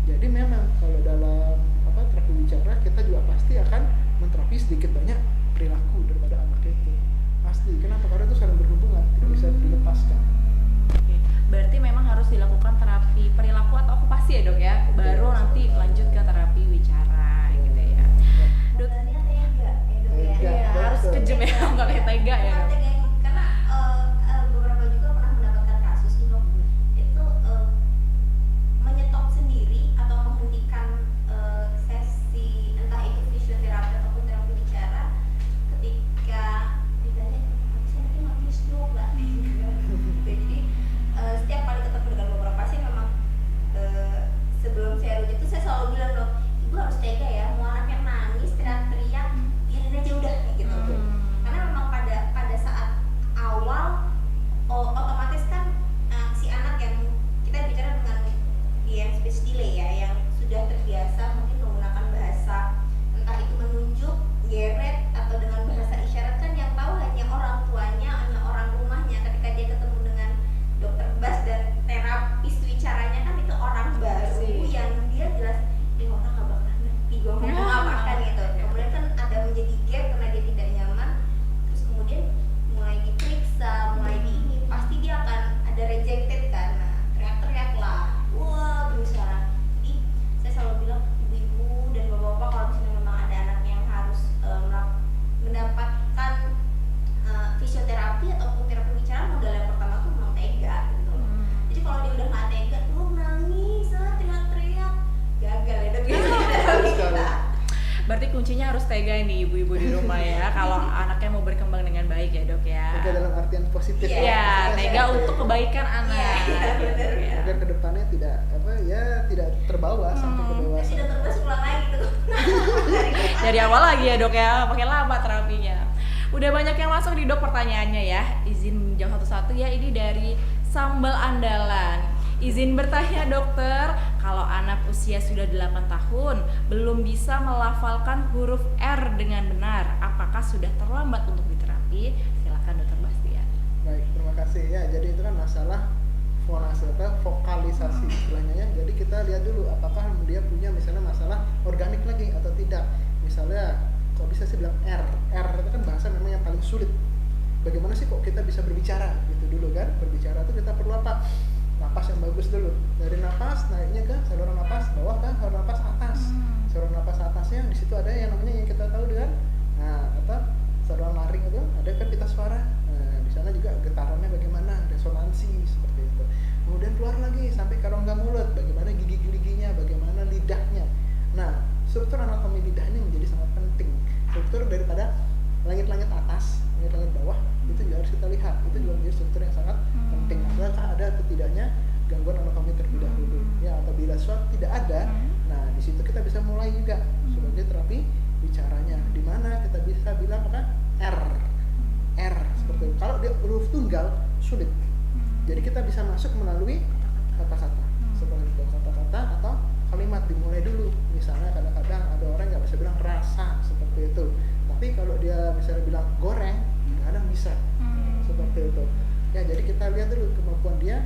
Jadi memang kalau dalam terapi bicara, kita juga pasti akan menterapi sedikit banyak perilaku daripada anak itu, pasti. Kenapa? Karena itu saling berhubungan, tidak bisa dilepaskan. Oke. Berarti memang harus dilakukan terapi perilaku atau okupasi ya dok ya, baru nanti lanjut ke terapi bicara gitu ya. Dokternya tega ya dok ya. Tega. Iya, harus kejam ya, nggak kayak tega ya. Bukan tega, karena beberapa juga pernah mendapatkan kasus dok, itu menyetop sendiri atau menghentikan sesi, entah itu kuncinya harus tega nih ibu-ibu di rumah ya kalau anaknya mau berkembang dengan baik ya dok ya. Tega dalam artian positif. Iya, tega untuk kebaikan anak. Iya, benar. Ya. Agar kedepannya tidak tidak terbawa sampai ke dewasa. Tidak terus ulang lagi tuh. Dari awal lagi ya dok ya, pakai lama terapinya. Udah banyak yang masuk di dok pertanyaannya ya. Izin jawab satu-satu ya, ini dari Sambal Andalan. Izin bertanya dokter, kalau anak usia sudah 8 tahun belum bisa melafalkan huruf R dengan benar, apakah sudah terlambat untuk diterapi? Silakan dokter Bastian. Baik, terima kasih ya. Jadi itu kan masalah fonase atau vokalisasi istilahnya ya. Jadi kita lihat dulu apakah dia punya misalnya masalah organik lagi atau tidak. Misalnya kok bisa sih bilang R itu kan bahasa memang yang paling sulit. Bagaimana sih kok kita bisa berbicara gitu dulu kan? Berbicara itu kita perlu apa? Napas yang bagus dulu. Dari napas naiknya ke saluran napas bawah ke saluran napas atas. Saluran napas atasnya di situ ada yang namanya yang kita tahu dengan saluran laring itu ada kan pita suara. Nah, di sana juga getarannya bagaimana, resonansi seperti itu. Kemudian keluar lagi sampai ke rongga mulut, bagaimana gigi-giginya, bagaimana lidahnya. Nah, struktur anatomi lidah ini menjadi sangat penting. Struktur daripada langit-langit atas, langit-langit bawah itu juga harus kita lihat. Itu juga menjadi struktur yang sangat penting. Apakah ada atau tidaknya gangguan anatomi terlebih dahulu? Ya, apabila suatu tidak ada, nah di situ kita bisa mulai juga sebagai terapi bicaranya. Di mana kita bisa bilang apa? R seperti itu. Kalau dia huruf tunggal sulit. Jadi kita bisa masuk melalui kata-kata seperti itu, kata-kata atau kalimat dimulai dulu. Misalnya kadang-kadang ada orang nggak bisa bilang rasa seperti itu. Tapi kalau dia misalnya bilang goreng, kadang bisa seperti itu. Ya, jadi kita lihat dulu kemampuan dia,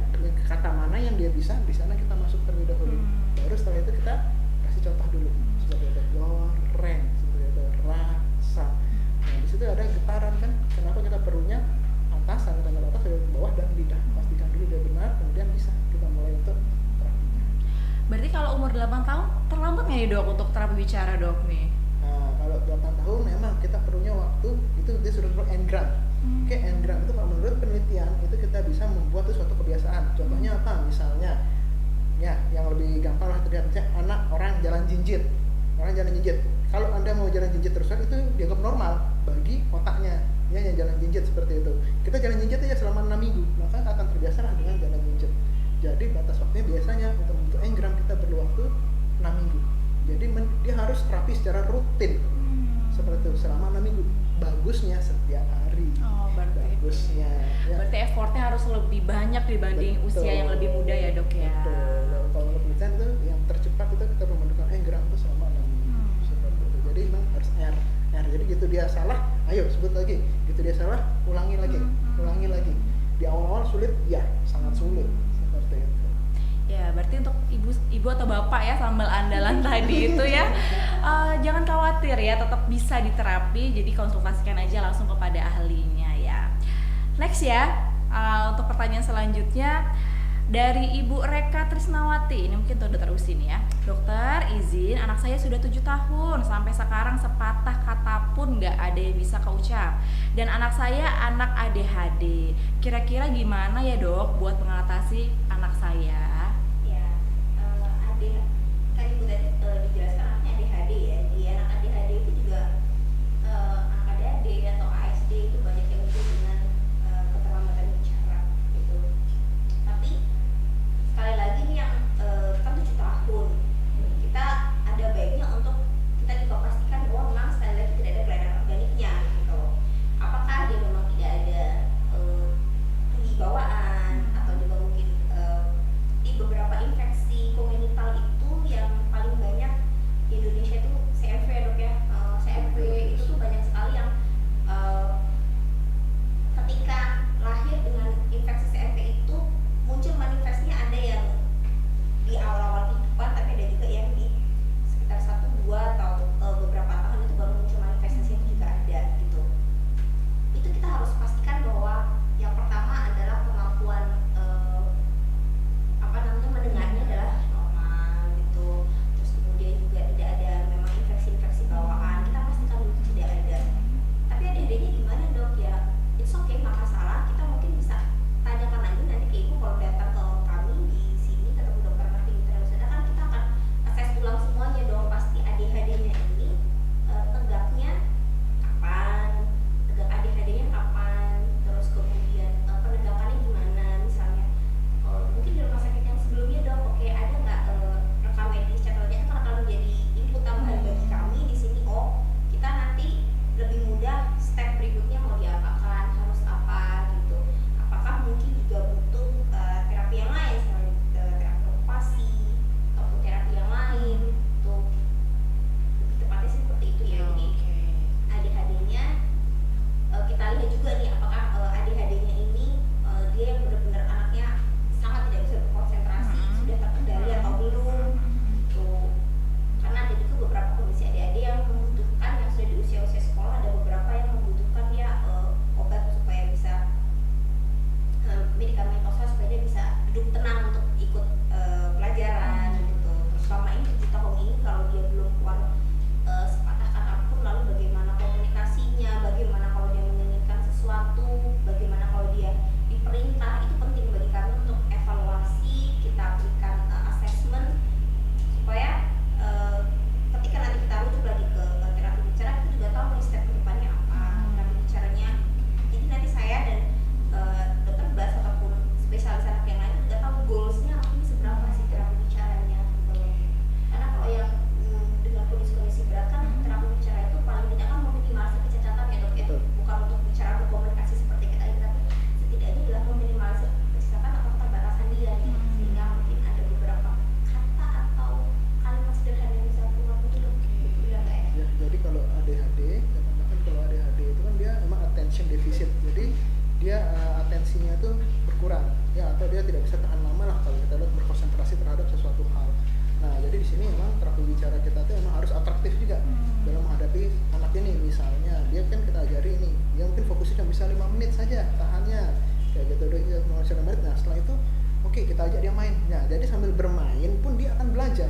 kata mana yang dia bisa, di sana kita masuk terlebih dahulu. Baru setelah itu kita kasih contoh dulu seperti itu, goreng seperti itu, rasa. Nah, di situ ada getaran kan. Kenapa kita perlunya atas, tangan atas, ke bawah dan lidah. Pastikan dulu dia benar, kemudian bisa kita mulai untuk terapinya. Berarti kalau umur 8 tahun terlambat nggak ya dok untuk terapi bicara dok nih? Nah, kalau 8 tahun memang kita perlunya waktu, itu dia sudah perlu engram. Oke, engram itu kalau menurut penelitian itu kita bisa membuat itu suatu kebiasaan. Contohnya apa? Misalnya, ya yang lebih gampang lah terlihatnya anak orang jalan jinjit. Orang jalan jinjit. Kalau Anda mau jalan jinjit terus itu dianggap normal bagi otaknya. Ya, yang jalan jinjit seperti itu. Kita jalan jinjit aja selama 6 minggu, maka akan terbiasa lah dengan jalan jinjit. Jadi batas waktunya biasanya untuk membentuk engram kita perlu waktu 6 minggu. Jadi dia harus terapi secara rutin seperti itu selama 6 minggu. Bagusnya setiap hari. Oh, berarti Bagusnya. Ya. berarti effortnya harus lebih banyak dibanding Betul. usia yang lebih muda ya dok ya. Betul. Kalau penelitian itu yang tercepat itu kita membentukkan engram itu selama 6 minggu seperti itu. Jadi memang harus R. Jadi gitu dia salah, ayo sebut lagi. Gitu dia salah, ulangi lagi. Di awal-awal sulit, ya sangat sulit seperti itu. Ya, berarti untuk ibu atau bapak ya sambal andalan tadi itu ya, jangan khawatir ya, tetap bisa diterapi. Jadi konsultasikan aja langsung kepada ahlinya ya. Next ya, untuk pertanyaan selanjutnya dari Ibu Reka Trisnawati. Ini mungkin tuh dokter Usi nih ya. Dokter, izin anak saya sudah 7 tahun, sampai sekarang sepatah kata pun nggak ada yang bisa keucap. Dan anak saya anak ADHD. Kira-kira gimana ya dok buat mengatasi anak saya? Ya, kan ibu tadi dijelaskan anaknya ADHD ya. Di anak ADHD itu juga anak ADHD atau ASD itu banyak yang muncul dengan keterlambatan bicara gitu. Tapi sekali lagi nih yang kan 7 tahun, kita ada baiknya untuk kita juga pastikan bahwa memang sekali lagi tidak ada kelainan organiknya gitu. Apakah dia memang tidak ada bawaan atau juga mungkin tipe atensinya tuh berkurang ya, atau dia tidak bisa tahan lama lah kalau kita lihat berkonsentrasi terhadap sesuatu hal. Nah jadi di sini memang terapi bicara kita tuh emang harus atraktif juga dalam menghadapi anak ini. Misalnya dia kan kita ajari ini, dia mungkin fokusnya cuma bisa 5 menit saja tahannya kayak gitu, dia mau 5 menit. Nah setelah itu oke, kita ajak dia main. Nah jadi sambil bermain pun dia akan belajar.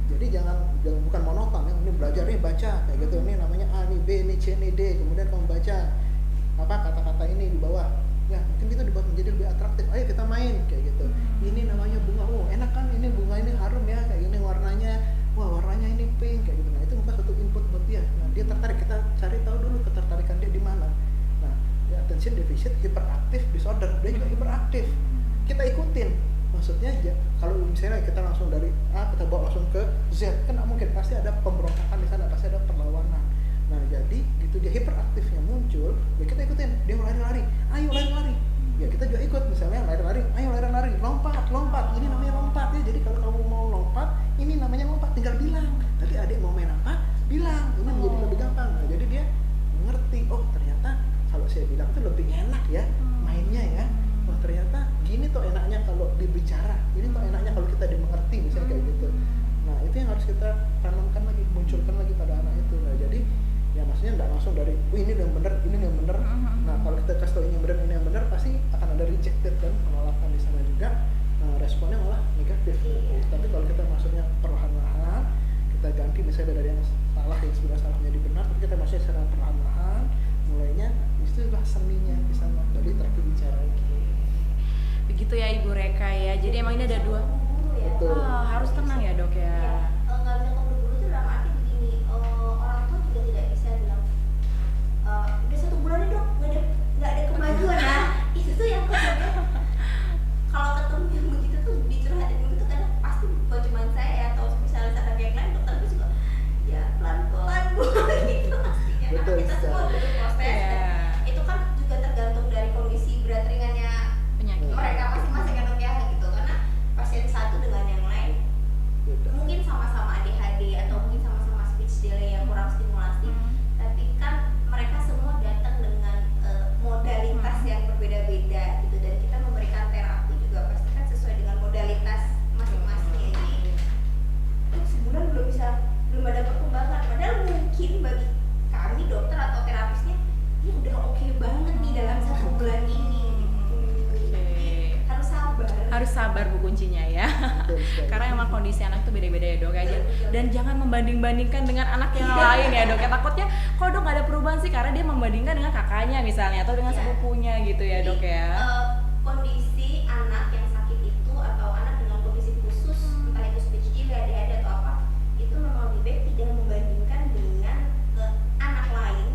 Jadi jangan bukan monoton ya, ini belajar nih baca kayak gitu, ini namanya A, ini B, ini C, ini D, kemudian kamu baca apa kata-kata ini di bawah. Ya mungkin itu dibuat menjadi lebih atraktif. Ayo kita main kayak gitu. Ini namanya bunga, oh enak kan, ini bunga ini harum ya kayak gini warnanya, wah warnanya ini pink kayak gitu. Nah itu bukan suatu input buat dia. Nah dia tertarik, kita cari tahu dulu ketertarikan dia di mana. Nah ya, attention deficit hyperactive disorder, dia juga hyperaktif. Kita ikutin, maksudnya ya, kalau misalnya kita langsung dari A kita bawa langsung ke Z kan nggak mungkin, pasti ada pemberontakan di sana, pasti ada perlawanan. Nah jadi gitu dia hiperaktifnya muncul, ya kita ikutin, dia mau lari-lari, ayo lari-lari, ya kita juga ikut. Misalnya lari-lari, ayo lari-lari, lompat, ini namanya lompat ya. Jadi kalau kamu mau lompat, ini namanya lompat, tinggal bilang. Tadi adik mau main apa, bilang, ini menjadi lebih gampang. Nah jadi dia mengerti, oh ternyata kalau saya bilang tuh lebih enak ya mainnya ya. Wah ternyata gini tuh enaknya kalau dibicara, ini tuh enaknya kalau kita dimengerti, misalnya kayak gitu. Nah itu yang harus kita tanamkan lagi, munculkan lagi pada anak itu. Nah jadi ya maksudnya nggak langsung dari, ini yang benar, ini yang benar. Nah kalau kita kasih tahu ini yang benar, ini yang benar, pasti akan ada rejected kan, penolakan di sana juga. Nah, responnya malah negatif. Tapi kalau kita maksudnya perlahan-lahan, kita ganti misalnya dari yang salah, yang sebenarnya salahnya di benar, tapi kita maksudnya secara perlahan-lahan, mulainya itulah seninya di sana dari terapi bicara itu. Begitu ya Ibu Reka ya. Jadi emang ini ada dua. Betul. Harus tenang ya dok ya. Nggak bisa keburu-buru itu dalam arti begini, orang tua juga tidak bisa bilang udah 1 bulan nih dok nggak ada kemajuan ya. Itu tuh yang kemudian kalau ketemu yang begitu tuh dicurhatin begitu kadang pasti bukan cuma saya atau misalnya ada yang lain, dokter itu juga ya pelan-pelan bu gitu pastinya. Karena Betul, kita semua butuh proses dan itu kan juga tergantung dari kondisi berat ringannya Penyakit. mereka masing-masing kan dok ya gitu. Karena pasien satu dengan yang lain Beda. mungkin sama-sama ADHD atau mungkin sama-sama speech delay yang kurang stimulasi, tapi kan mereka semua datang dengan modalitas yang berbeda-beda gitu, dan kita memberikan terapi juga pasti kan sesuai dengan modalitas masing-masing. Jadi sebulan belum ada perkembangan, padahal mungkin bagi kami dokter atau terapisnya ini udah oke banget nih dalam 1 bulan ini gitu. Harus sabar. Harus sabar bu kuncinya ya. Betul sekali. Karena emang kondisi anak tuh beda-beda ya dok aja. Dan jangan membanding-bandingkan dengan anak yang lain ya dok ya. Takutnya kok dok nggak ada perubahan sih karena dia membandingkan dengan kakaknya misalnya atau dengan Iya. sepupunya gitu ya dok ya. Kondisi anak yang sakit itu atau anak dengan kondisi khusus, entah itu speech delay, ADHD atau apa, itu memang lebih baik tidak membandingkan dengan anak lain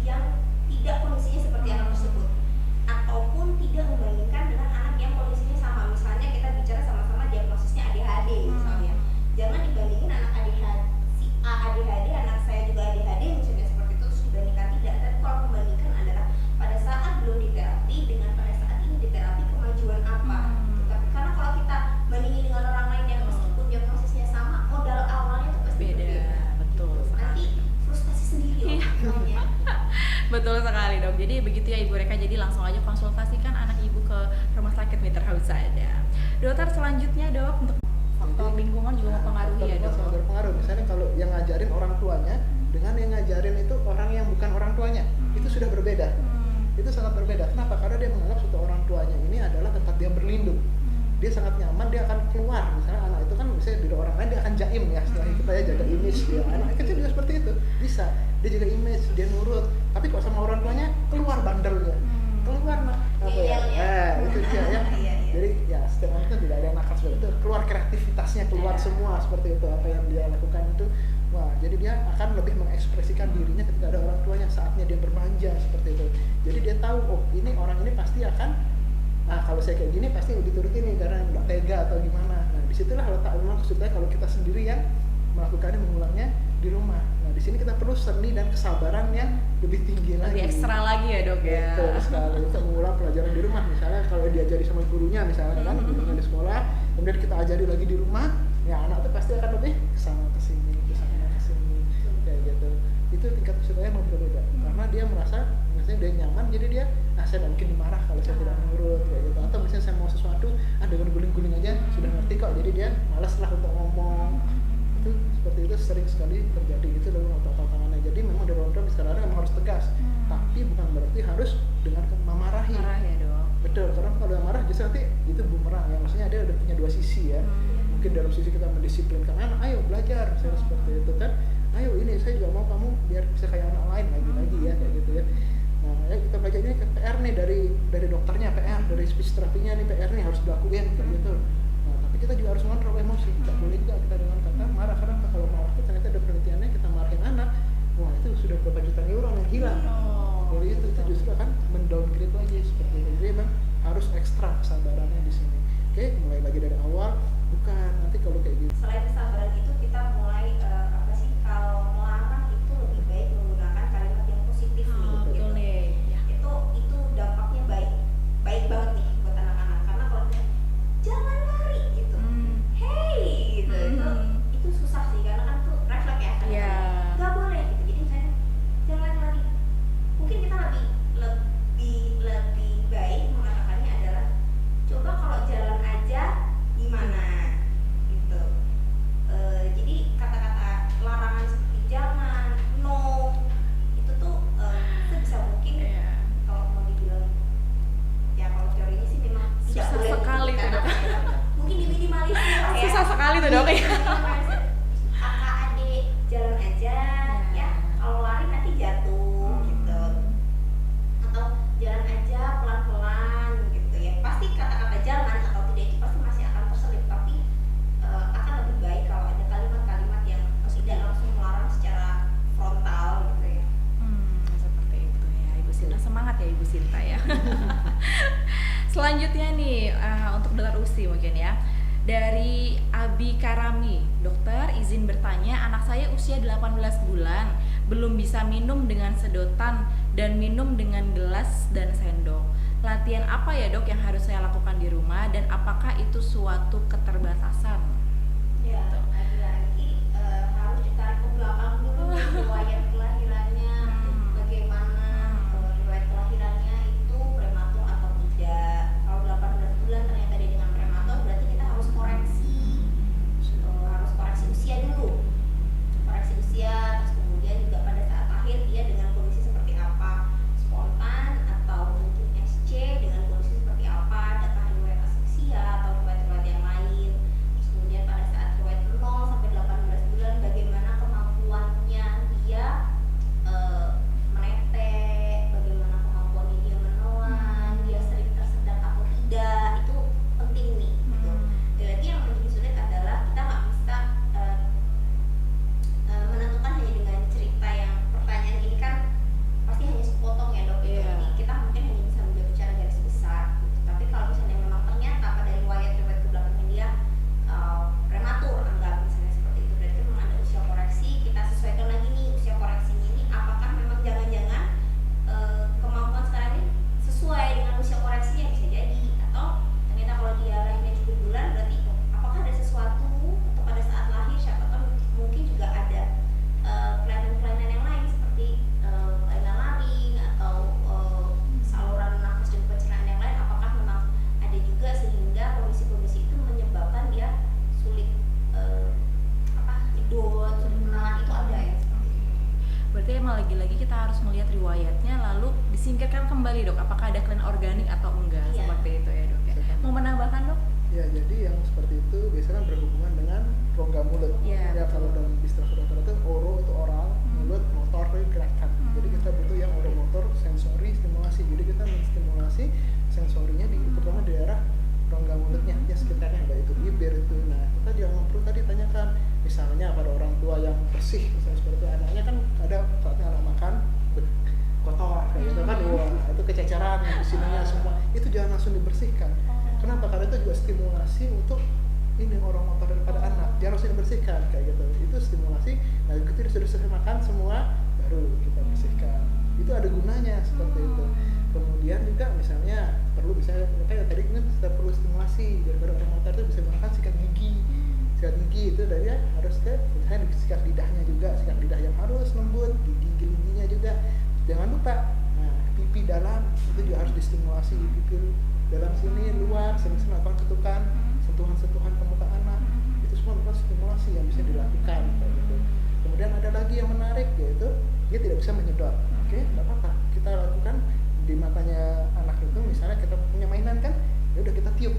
yang tidak kondisinya seperti anak tersebut, ataupun tidak membandingkan dengan anak yang kondisinya sama. Misalnya kita bicara sama-sama diagnosisnya ADHD misalnya, jangan dibandingin anak ADHD si A ADHD, anak saya juga ADHD misalnya seperti itu terus dibandingkan, tidak. Tapi kalau membandingkan adalah pada saat belum diterapi dengan pada saat ini diterapi kemajuan apa. Tapi karena kalau kita bandingin dengan orang lain yang meskipun diagnosisnya sama, modal awalnya tuh pasti Beda. berbeda. Betul. Nanti frustasi sendiri loh namanya. Betul sekali dok. Jadi begitu ya Ibu Reka. Jadi langsung aja konsultasikan anak ibu ke rumah sakit Mitra Husada. Dokter selanjutnya dok, untuk faktor lingkungan juga mempengaruhi ya dok. Sangat berpengaruh. Misalnya kalau yang ngajarin orang tuanya dengan yang ngajarin itu orang yang bukan orang tuanya, itu sudah berbeda. Itu sangat berbeda. Kenapa? Karena dia menganggap suatu orang tuanya ini adalah tempat dia berlindung. Dia sangat nyaman, dia akan keluar. Misalnya anak itu kan misalnya di orang lain dia akan jaim ya, setelah kita ya jaga image dia. Anak kecil juga seperti itu, bisa. Dia jaga image, dia nurut. Tapi kok sama orang tuanya keluar bandelnya, keluar apa ya? Itu dia ya. Iya. Jadi ya setiap orang itu tidak ada yang nakal seperti itu. Keluar kreativitasnya, keluar semua seperti itu. Apa yang dia lakukan itu, wah. Jadi dia akan lebih mengekspresikan dirinya ketika ada orang tuanya. Saatnya dia berbanja seperti itu. Jadi dia tahu, oh ini orang ini pasti akan. Nah kalau saya kayak gini pasti diturutin nih karena nggak tega atau gimana. Nah disitulah letak memang maksudnya kalau kita sendiri yang melakukannya, mengulangnya di rumah. Nah di sini kita perlu seni dan kesabaran yang lebih tinggi lagi. Lebih ekstra lagi ya dok ya. Betul sekali. Kita mengulang pelajaran di rumah. Misalnya kalau diajari sama gurunya misalnya kan, gurunya di sekolah, kemudian kita ajari lagi di rumah, ya anak tuh pasti akan lebih kesana kesini, kayak gitu. Itu tingkat kesulitannya memang berbeda. Karena dia merasa, misalnya dia nyaman, jadi dia, saya nggak mungkin dimarah kalau saya tidak nurut. dengan guling-guling aja sudah ngerti kok, jadi dia malas lah untuk ngomong. Itu seperti itu sering sekali terjadi itu dalam otot tangannya. Jadi memang dari orang tua sekarang memang harus tegas, tapi bukan berarti harus dengan memarahi. Marah ya dok. Betul, karena kalau yang marah justru nanti itu bumerang ya, maksudnya dia udah punya dua sisi ya. Mungkin dalam sisi kita mendisiplinkan anak, ayo belajar misalnya seperti itu kan, ayo ini saya juga mau kamu biar bisa kayak anak lain lagi ya kayak gitu ya. Nah ya kita belajar ini PR nih dari dokternya, PR dari speech terapinya nih, PR nih harus dilakuin kayak gitu. Nah tapi kita juga harus ngontrol emosi, nggak boleh juga kita dengan kata marah, karena kalau marah itu ternyata ada penelitiannya, kita marahin anak, wah itu sudah berapa juta neuron yang hilang. Jadi itu justru akan mendowngrade lagi seperti itu. Jadi memang harus ekstra kesabarannya di sini. Oke, mulai lagi dari awal, bukan nanti kalau kayak gitu. Selain kesabaran itu kita mulai apa sih, kalau melarang itu lebih baik menggunakan kalimat yang positif nih. Betul Gitu. nih. Ya. Itu dampaknya baik banget nih buat anak-anak, karena kalau kita jangan lari gitu, hey gitu, itu susah sih karena kan tuh refleks ya, Iya. nggak boleh gitu. Jadi misalnya jangan lari, mungkin kita lebih baik mengatakannya adalah coba kalau jalan aja gimana gitu. Jadi kata-kata larangan seperti jangan, no, itu tuh sebisa mungkin kalau mau dibilang ya, kalau teorinya sih memang tidak Susah boleh sekali tuh, Dok. mungkin diminimalisir lah ya. Susah sekali tuh dok ya. Diminimalisir. Kakak adik jalan aja ya, kalau lari nanti jatuh gitu, atau jalan aja pelan-pelan gitu ya. Pasti kata-kata jalan atau tidak itu pasti masih akan terselip, tapi akan lebih baik kalau ada kalimat-kalimat yang tidak langsung melarang secara frontal gitu ya. Seperti itu ya Ibu Sinta, semangat ya Ibu Sinta ya. Selanjutnya nih untuk dokter Usi mungkin ya, dari Abi Karami, dokter izin bertanya, anak saya usia 18 bulan belum bisa minum dengan sedotan dan minum dengan gelas dan sendok. Latihan apa ya dok yang harus saya lakukan di rumah, dan apakah itu suatu keterbatasan? Ya, lagi-lagi harus ditarik ke belakang dulu nih, riwayat kelahirannya bagaimana, riwayat kelahirannya itu prematur atau tidak. Kalau 18 bulan ternyata dia dengan prematur, berarti kita harus koreksi usia dulu, koreksi usia. Terus kemudian juga pada saat lahir dia dengan kondisi seperti apa, spontan atau mungkin SC dengan kondisi seperti apa, adakah riwayat asfiksia atau riwayat-riwayat yang lain. Terus kemudian pada saat riwayat 0 sampai 18 bulan bagaimana kemampuannya dia menetek, bagaimana kemampuannya dia menelan, dia sering tersedak atau tidak, itu penting nih gitu. Dan lagi yang menjadi sulit adalah kita nggak bisa menentukan hanya dengan cerita yang pertanyaan ini kan pasti hanya sepotong ya dok. Iya. Jadi kita mungkin hanya bisa menjawab secara garis besar gitu. Tapi kalau misalnya memang ternyata pada riwayat ke belakangnya dia prematur, anggap misalnya seperti itu, berarti memang ada usia koreksi. Kita sesuaikan lagi nih usia koreksinya ini, apakah memang jangan-jangan kemampuan sekarang ini sesuai dengan usia koreksinya, bisa jadi. Atau ternyata kalau dia lahirnya cukup bulan, berarti apakah ada sesuatu atau pada saat lahir siapa tahu mungkin juga ada kelainan-kelainan yang lain seperti kelainan laring atau saluran nafas dan pencernaan yang lain, apakah memang ada juga sehingga kondisi-kondisi itu menyebabkan dia sulit hidup, sulit menahan, itu ada ya seperti itu. Berarti emang lagi-lagi kita harus melihat riwayatnya lalu disingkirkan kembali dok, apakah ada kelainan organik atau enggak. Iya. Seperti itu ya dok ya. Mau menambahkan dok? Ya jadi yang seperti itu biasanya berhubungan dengan rongga mulut. Iya, Ya betul. kalau dalam istilah dokter itu oro itu oral, mulut, motor itu gerakan. Jadi kita butuh yang oromotor, sensori, stimulasi. Jadi kita menstimulasi sensorinya di terutama di daerah rongga mulutnya, ya sekitarnya, baik itu bibir itu. Nah kita juga perlu tadi tanyakan, misalnya pada orang tua yang bersih, misalnya seperti itu, anaknya kan ada saatnya anak makan kotor kayak gitu kan, wah itu kececeran di sininya semua, itu jangan langsung dibersihkan. Kenapa? Karena itu juga stimulasi untuk ini orang motor daripada anak, jangan langsung dibersihkan kayak gitu. Itu stimulasi. Nah begitu dia sudah selesai makan semua, baru kita bersihkan. Itu ada gunanya seperti itu. Kemudian juga misalnya perlu misalnya kayak tadi kan kita perlu stimulasi daripada orang motor itu bisa menggunakan sikat gigi. Sikat gigi itu dari harus ke misalnya sikat lidahnya juga, sikat lidah yang harus lembut, gigi giginya juga. Jangan lupa pipi dalam itu juga harus distimulasi pupil dalam sini, luar, sering-sering lakukan ketukan, sentuhan-sentuhan ke muka anak. Itu semua merupakan stimulasi yang bisa dilakukan kayak gitu. Kemudian ada lagi yang menarik, yaitu dia tidak bisa menyedot. Oke, nggak apa-apa, kita lakukan di matanya anak itu. Misalnya kita punya mainan kan, ya udah kita tiup.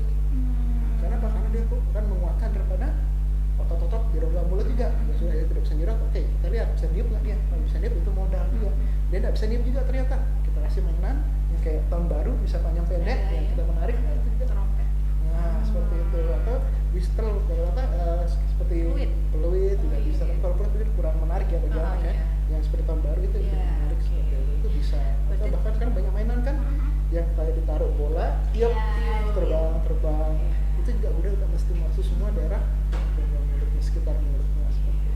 Karena apa? Karena dia akan menguatkan daripada otot-otot di rongga mulut juga. Ya sudah, dia tidak bisa nyerot, oke, kita lihat bisa niup nggak dia. Kalau bisa niup itu modal juga. Dia nggak bisa niup juga ternyata, kita kasih mainan yang kayak tahun baru bisa panjang pendek yang kita menarik, nah itu juga Trompet. nah seperti itu. Atau whistle, kalau apa seperti peluit juga bisa. Tapi kalau peluit itu kurang menarik ya bagi anak ya. Yang seperti tahun baru itu Iya, menarik oke. seperti itu bisa. Atau Berarti- bahkan sekarang banyak mainan kan yang kayak ditaruh bola, tiup, terbang. Itu juga udah menstimulasi semua daerah yang mulutnya, sekitar mulutnya seperti itu.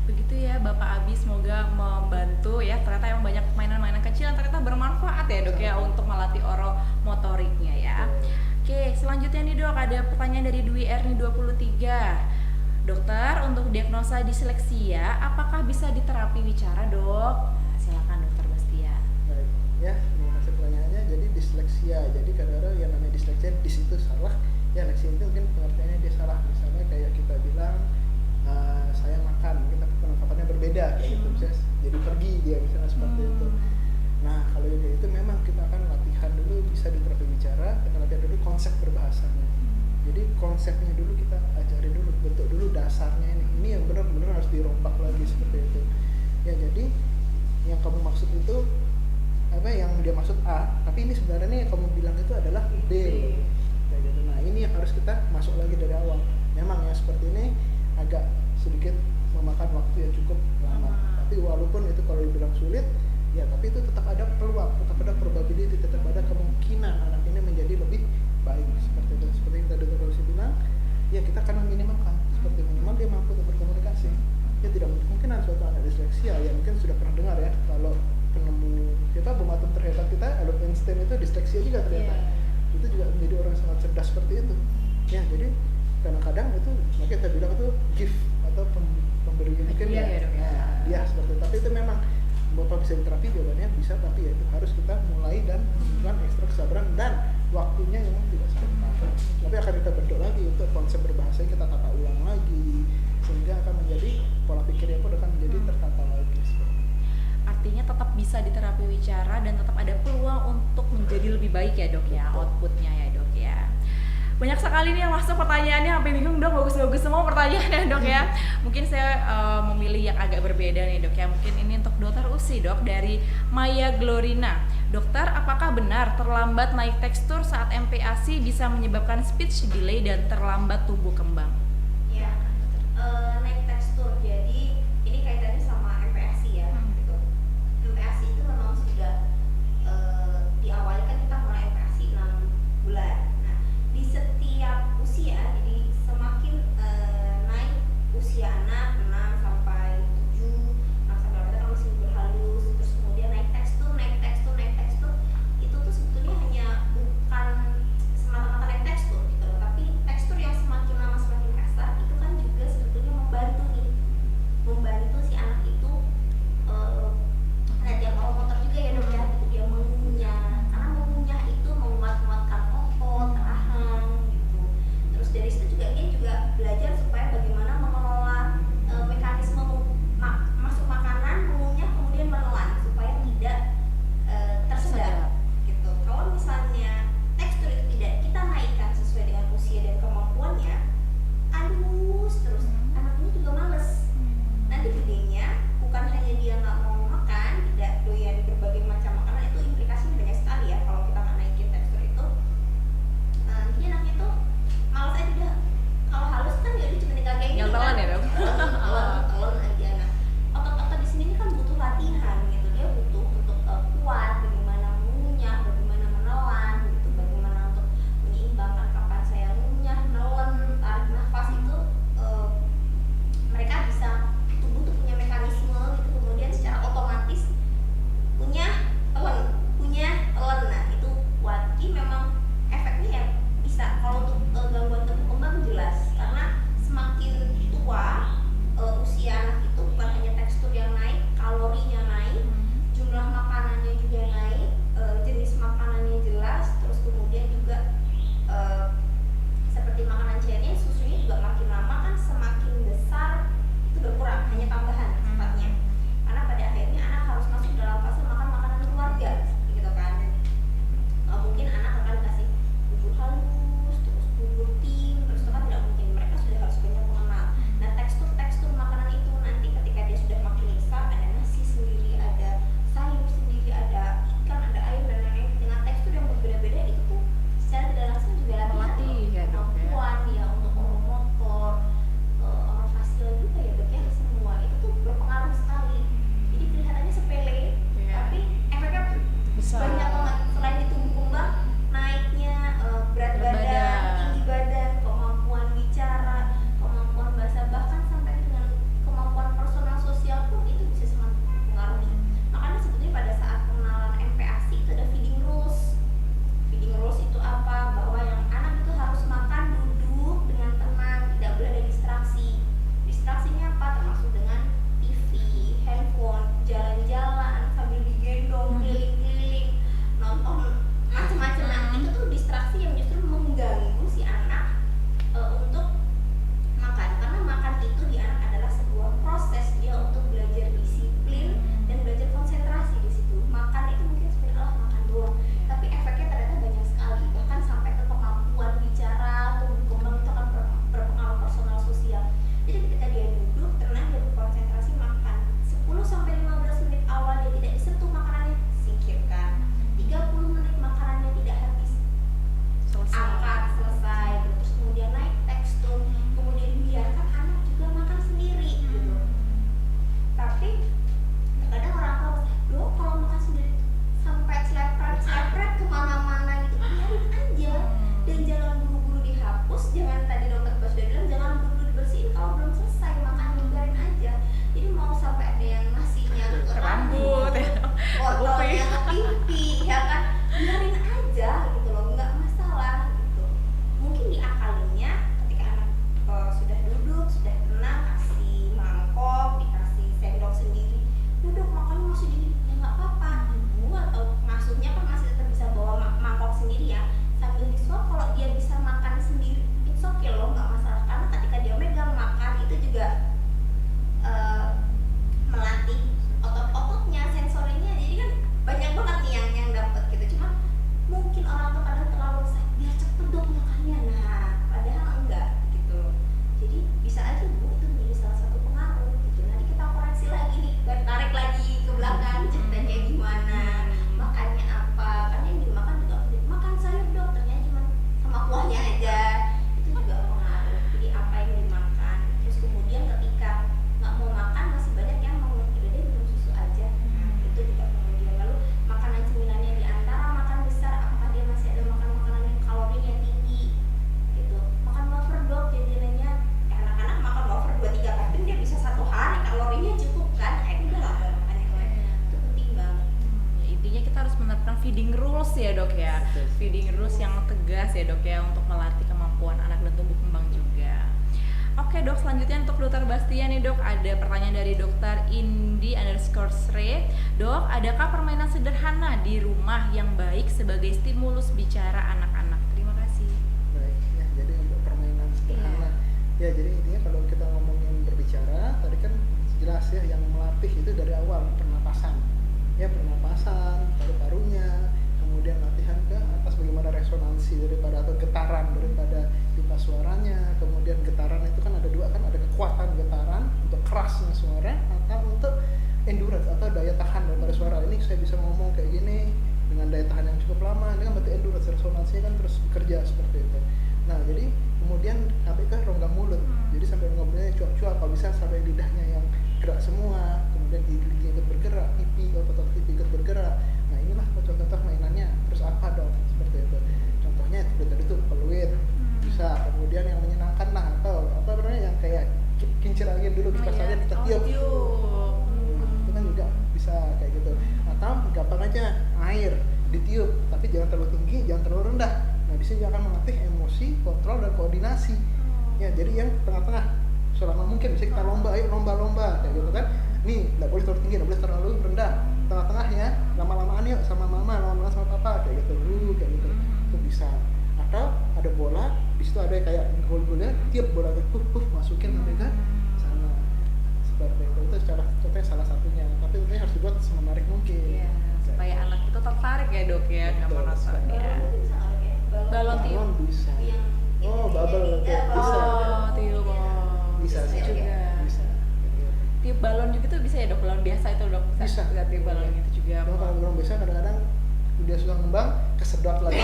Begitu ya Bapak Abi, semoga membantu ya. Ternyata emang banyak mainan-mainan kecil yang ternyata bermanfaat ya Dok ya untuk melatih oromotoriknya ya. Oke, selanjutnya nih Dok, ada pertanyaan dari Dwi Erni 23. Dokter, untuk diagnosa disleksia, apakah bisa diterapi wicara Dok? Nah, silakan Dokter Bastia. Baik, ya, ini masih pertanyaannya. Jadi disleksia, jadi kadang-kadang yang namanya disleksia di situ salah. Ya, leksia itu mungkin pengertiannya dia salah. Misalnya kayak kita bilang saya makan, mungkin tapi penangkapannya berbeda kayak gitu. Misalnya jadi pergi dia misalnya seperti itu. Nah, kalau yang kayak itu memang kita akan latihan dulu, bisa di terapi bicara, kita latihan dulu konsep berbahasanya. Jadi konsepnya dulu kita ajarin dulu, bentuk dulu dasarnya ini yang benar-benar harus dirombak lagi seperti itu. Ya, jadi yang kamu maksud itu apa, yang dia maksud A, tapi ini sebenarnya yang kamu bilang itu adalah B. Kayak gitu. Nah, ini yang harus kita masuk lagi dari awal. Memang ya seperti ini agak sedikit memakan waktu yang cukup lama. Tapi walaupun itu kalau dibilang sulit, ya tapi itu tetap ada peluang, tetap ada probability, tetap ada kemungkinan anak ini menjadi lebih baik seperti itu. Seperti yang tadi Dr. Lucy bilang, ya kita akan meminimalkan seperti minimal dia mampu untuk berkomunikasi. Ya tidak mungkin ada suatu anak disleksia, ya mungkin sudah pernah dengar ya kalau penemu kita bom atom terhebat kita Albert Einstein itu disleksia juga ternyata. Itu juga menjadi orang yang sangat cerdas seperti itu. Ya, jadi kadang-kadang itu makanya kita bilang itu gift atau pemberi mungkin Hadiah ya, Dok, ya. Nah, dia seperti itu. Tapi itu memang Bapak bisa diterapi, jawabannya bisa, tapi ya itu harus kita mulai dan menunjukkan ekstra kesabaran dan waktunya memang tidak sebentar. Tapi akan kita bentuk lagi untuk konsep berbahasa kita tata ulang lagi sehingga akan menjadi pola pikirnya pun akan menjadi tertata lagi. Artinya tetap bisa diterapi wicara dan tetap ada peluang untuk menjadi lebih baik ya Dok ya, outputnya ya Dok ya. Banyak sekali nih yang masuk pertanyaannya, sampai bingung Dok, bagus-bagus semua pertanyaannya Dok ya. Mungkin saya memilih yang agak berbeda nih Dok ya. Mungkin ini untuk Dokter Usi Dok, dari Maya Glorina. Dokter, apakah benar terlambat naik tekstur saat MPASI bisa menyebabkan speech delay dan terlambat tumbuh kembang? Ya, naik tekstur. Jadi ini kaitannya sama MPASI ya. Gitu. MPASI itu memang sudah diawali kan kita mulai MPASI 6 bulan. Nah, di setiap usia, jadi semakin naik usia anak 6 sampai 7, 6 sampai 8 kan masih berhalus, terus kemudian naik tekstur, itu tuh sebetulnya hanya bukan semata-mata naik tekstur gitu loh, tapi tekstur yang semakin lama semakin kasar itu kan juga sebetulnya yang tegas ya dok ya untuk melatih kemampuan anak dan tumbuh kembang juga. Oke dok, selanjutnya untuk dokter Bastian nih dok, ada pertanyaan dari dokter Indi_Sre. Dok, adakah permainan sederhana di rumah yang baik sebagai stimulus bicara anak-anak? Terima kasih. Baik, ya jadi untuk permainan sederhana. Ya jadi intinya kalau kita ngomongin berbicara, tadi kan jelas ya yang melatih itu dari awal pernapasan. Ya pernapasan, paru-parunya, kemudian latihan ke atas bagaimana resonansi daripada atau getaran daripada pipa suaranya. Kemudian getaran itu kan ada dua kan, ada kekuatan getaran untuk kerasnya suara atau untuk endurance atau daya tahan daripada suara. Ini saya bisa ngomong kayak gini dengan daya tahan yang cukup lama, ini kan berarti endurance, resonansinya kan terus bekerja seperti itu. Nah jadi kemudian sampai ke rongga mulut, jadi sampai rongga mulutnya cuap-cuap, kalau bisa sampai lidahnya yang gerak semua, kemudian gigi ikut bergerak, pipi, otot pipi ikut bergerak. Nah inilah contoh-contoh mainannya. Terus apa dong seperti itu? Contohnya itu tadi tuh peluit bisa, kemudian yang menyenangkan lah atau apa namanya yang kayak kincir angin dulu, kipas angin kita tiup. Itu kan juga bisa kayak gitu. Atau gampang aja air ditiup, tapi jangan terlalu tinggi, jangan terlalu rendah. Nah di sini akan melatih emosi, kontrol dan koordinasi. Ya jadi yang tengah-tengah selama mungkin bisa kita lomba, ayo lomba-lomba kayak gitu kan. Nih nggak boleh terlalu tinggi, nggak boleh terlalu rendah, tengah-tengah ya, lama-lamaan yuk sama mama, lama-lama sama papa kayak gitu dulu kayak gitu. Itu bisa. Atau ada bola, di situ ada kayak gol-golnya, tiup bolanya, masukin sampai ke sana. Seperti itu cara contohnya salah satunya. Tapi tentunya harus dibuat semenarik mungkin. Iya, supaya anak itu tertarik ya dok ya, nggak monoton ya. Balon tiup. Balon bisa. Oh, bubble Ya, bisa. Oh, tiup. Bisa sih juga. Bisa. Tiup balon juga tuh bisa ya dok, balon biasa itu dok, Bisa. tiup balon itu juga. Cuma kalau belum bisa kadang-kadang dia suka ngembang kesedot lagi.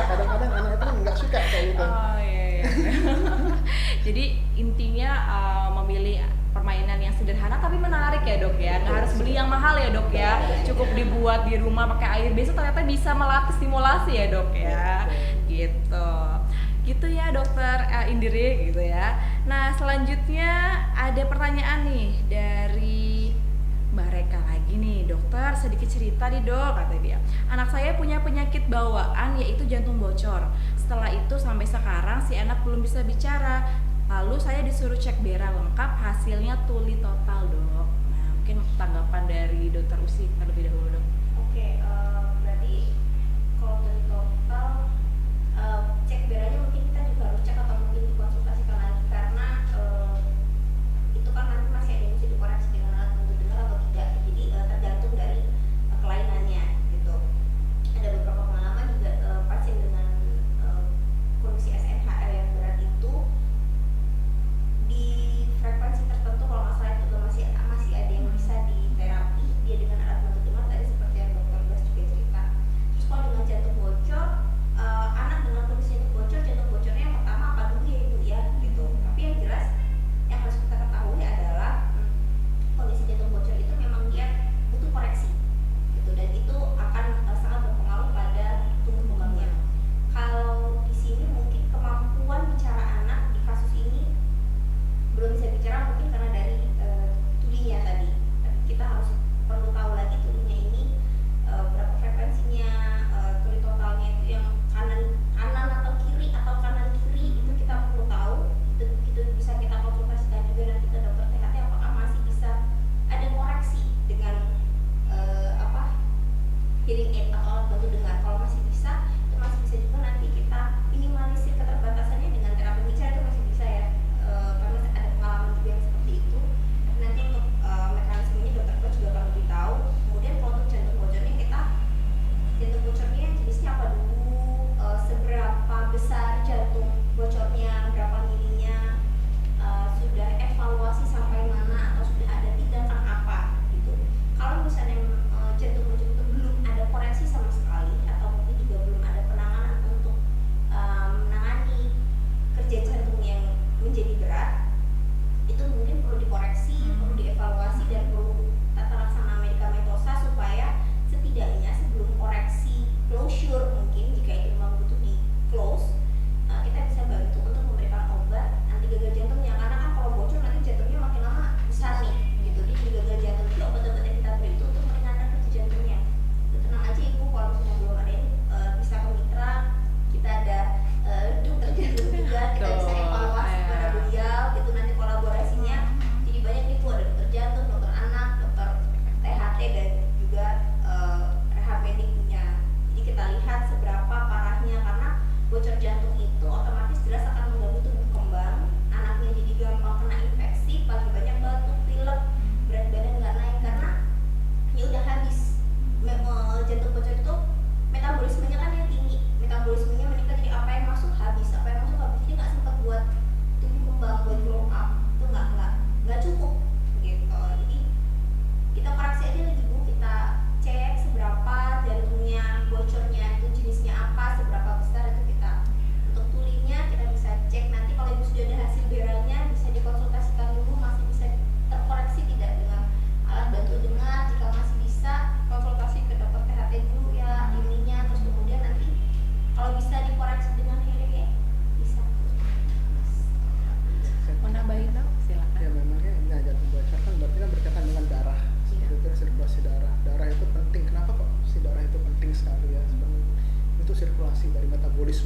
Kadang-kadang anak itu nggak suka kayak gitu. Oh iya. Jadi intinya memilih permainan yang sederhana tapi menarik ya dok ya, nggak harus beli yang mahal ya dok ya, cukup dibuat di rumah pakai air biasa ternyata bisa melatih stimulasi ya dok ya, gitu ya dokter Indri gitu ya. Nah selanjutnya ada pertanyaan nih dari Mbak Reka lagi nih, dokter sedikit cerita nih dok, kata dia. Anak saya punya penyakit bawaan yaitu jantung bocor. Setelah itu sampai sekarang si anak belum bisa bicara. Lalu saya disuruh cek darah lengkap, hasilnya tuli total dok. Nah mungkin tanggapan dari dokter Usi terlebih dahulu dok. Oke, berarti kalau dari total cek darahnya mungkin kita juga harus cek atau mungkin dikonsultasikan lagi karena itu kan nanti masih ada yang mesti dikoreksi dengan alat bantu dengar atau tidak. Jadi tergantung dari kelainannya gitu. Ada beberapa pengalaman juga pasien dengan kondisi SNHL yang berat itu di frekuensi tertentu kalau nggak salah itu juga masih ada yang bisa diterapi dia dengan alat bantu dengar tadi seperti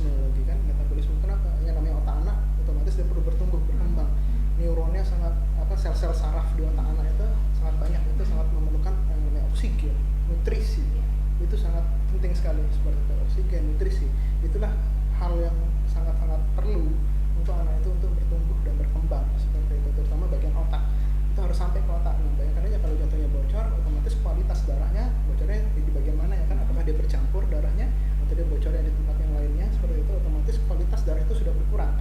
metabolisme lagi kan. Metabolisme kenapa? Yang namanya otak anak otomatis dia perlu bertumbuh, berkembang. Neuronnya sangat sel-sel saraf di otak anak itu sangat banyak, itu sangat memerlukan yang namanya oksigen, nutrisi. Itu sangat penting sekali seperti itu, oksigen, nutrisi. Itulah hal yang sangat-sangat perlu untuk anak itu untuk bertumbuh dan berkembang seperti itu, terutama bagian otak. Itu harus sampai ke otak. Nah, bayangkan aja kalau jantungnya bocor, otomatis kualitas darahnya bocornya di bagian mana ya kan? Apakah dia bercampur darahnya atau dia bocornya di tempat yang lainnya, seperti itu otomatis kualitas darah itu sudah berkurang.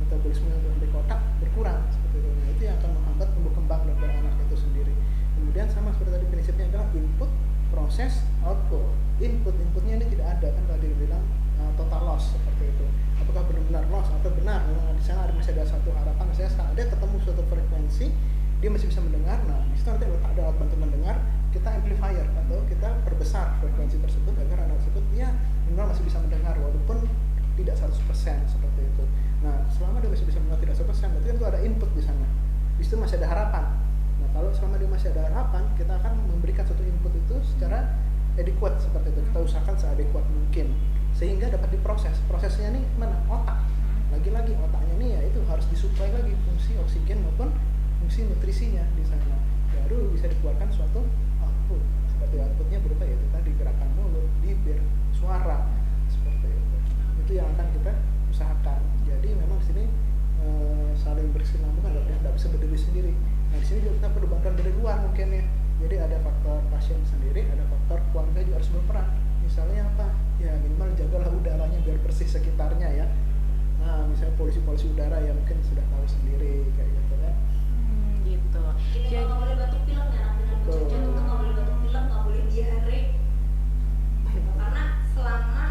Metabolisme dari otak berkurang seperti itu. Nah, itu yang akan menghambat tumbuh kembang dari anak itu sendiri. Kemudian sama seperti tadi prinsipnya adalah input, proses, output. Inputnya ini tidak ada kan, tadi dibilang total loss seperti itu. Apakah benar-benar loss atau benar memang di sana masih ada satu harapan, misalnya sekarang ada ketemu suatu frekuensi dia masih bisa mendengar. Nah, di situ nanti ada alat bantu mendengar, kita amplifier atau kita perbesar frekuensi tersebut agar anak tersebut dia benar masih bisa mendengar walaupun tidak 100% seperti itu. Nah, selama dia masih bisa mendengar tidak 100%, berarti kan itu ada input di sana. Di situ masih ada harapan. Nah, kalau selama dia masih ada harapan, kita akan memberikan satu input itu secara adequate seperti itu. Kita usahakan seadekuat mungkin sehingga dapat diproses. Prosesnya nih mana? Otak. Lagi-lagi otaknya nih ya itu harus disuplai lagi fungsi oksigen maupun fungsi nutrisinya di sana. Baru bisa dikeluarkan suatu output. Seperti outputnya berupa yaitu tadi gerakan mulut, bibir, suara seperti itu. Itu yang akan kita usahakan. Jadi memang di sini saling berkesinambungan, tidak bisa berdiri sendiri. Nah, di sini juga kita perlu bantuan dari luar mungkin ya. Jadi ada faktor pasien sendiri, ada faktor keluarga juga harus berperan. Misalnya apa? Ya minimal jagalah udaranya biar bersih sekitarnya ya. Nah, misalnya polusi udara ya mungkin sudah tahu sendiri kayak gitu kan. Gitu. Jadi nggak boleh batuk pilek ya, anak dengan bocor jantung tuh nggak boleh batuk pilek, nggak boleh diare. Karena selama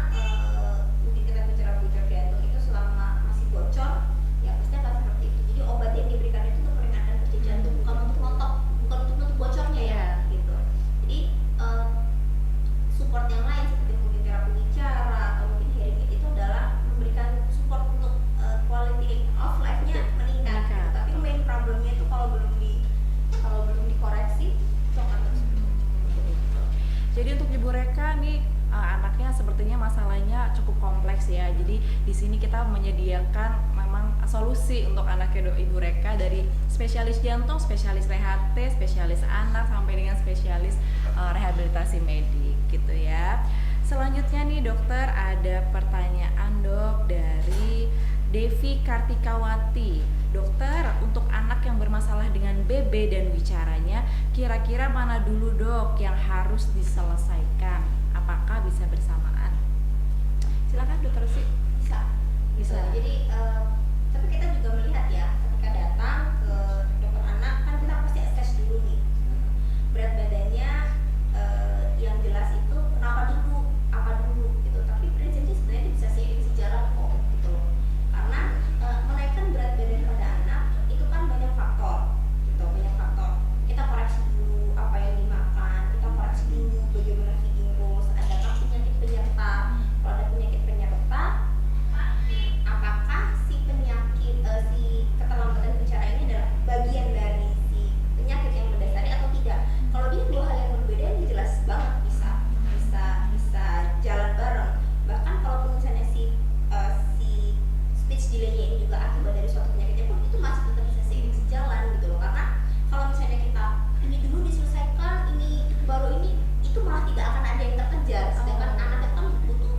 mungkin kita bicara bocor jantung itu selama masih bocor, ya pasti akan seperti itu. Jadi obat yang diberikan itu untuk meringankan kerja jantung, bukan untuk ngotok, bukan untuk nutup bocornya ya, gitu. Jadi support yang lain seperti mungkin terapi bicara atau mungkin hearing aid itu adalah memberikan support untuk quality of life-nya meningkat. Gitu. Tapi main problemnya itu kalau belum dikoreksi itu akan terus. Jadi untuk Ibu Reka nih anaknya sepertinya masalahnya cukup kompleks ya. Jadi di sini kita menyediakan memang solusi untuk anaknya Ibu Reka dari spesialis jantung, spesialis rehate, spesialis anak sampai dengan spesialis rehabilitasi medik gitu ya. Selanjutnya nih dokter ada pertanyaan dok dari Devi Kartikawati. Dokter, untuk anak yang bermasalah dengan BB dan bicaranya, kira-kira mana dulu dok yang harus diselesaikan? Apakah bisa bersamaan? Silakan dokter sih. Bisa. Jadi tapi kita juga melihat ya ketika datang ke dokter anak kan kita pasti assess dulu nih berat badannya, yang jelas itu apa dulu gitu. Tapi prinsipnya sebenarnya bisa seiring sejalan kok gitu loh. Karena menaikkan berat badan pada anak itu kan banyak faktor gitu, banyak faktor. Kita koreksi dulu apa yang dimakan, kita koreksi dulu bagaimana feeding rules, adakah penyakit penyerta. Kalau ada penyakit penyerta, apakah si keterlambatan bicara ini adalah bagian dari si penyakit yang mendasari atau tidak. Kalau dia dua hal yang berbeda, ini jelas banget bisa jalan bareng. Bahkan kalau misalnya si speech delay-nya ini juga akibat dari suatu penyakitnya pun itu masih tetap bisa seiring sejalan gitu loh. Karena kalau misalnya kita ini dulu diselesaikan, ini baru ini, itu malah tidak akan ada yang terkejar. Sedangkan anak itu kan butuh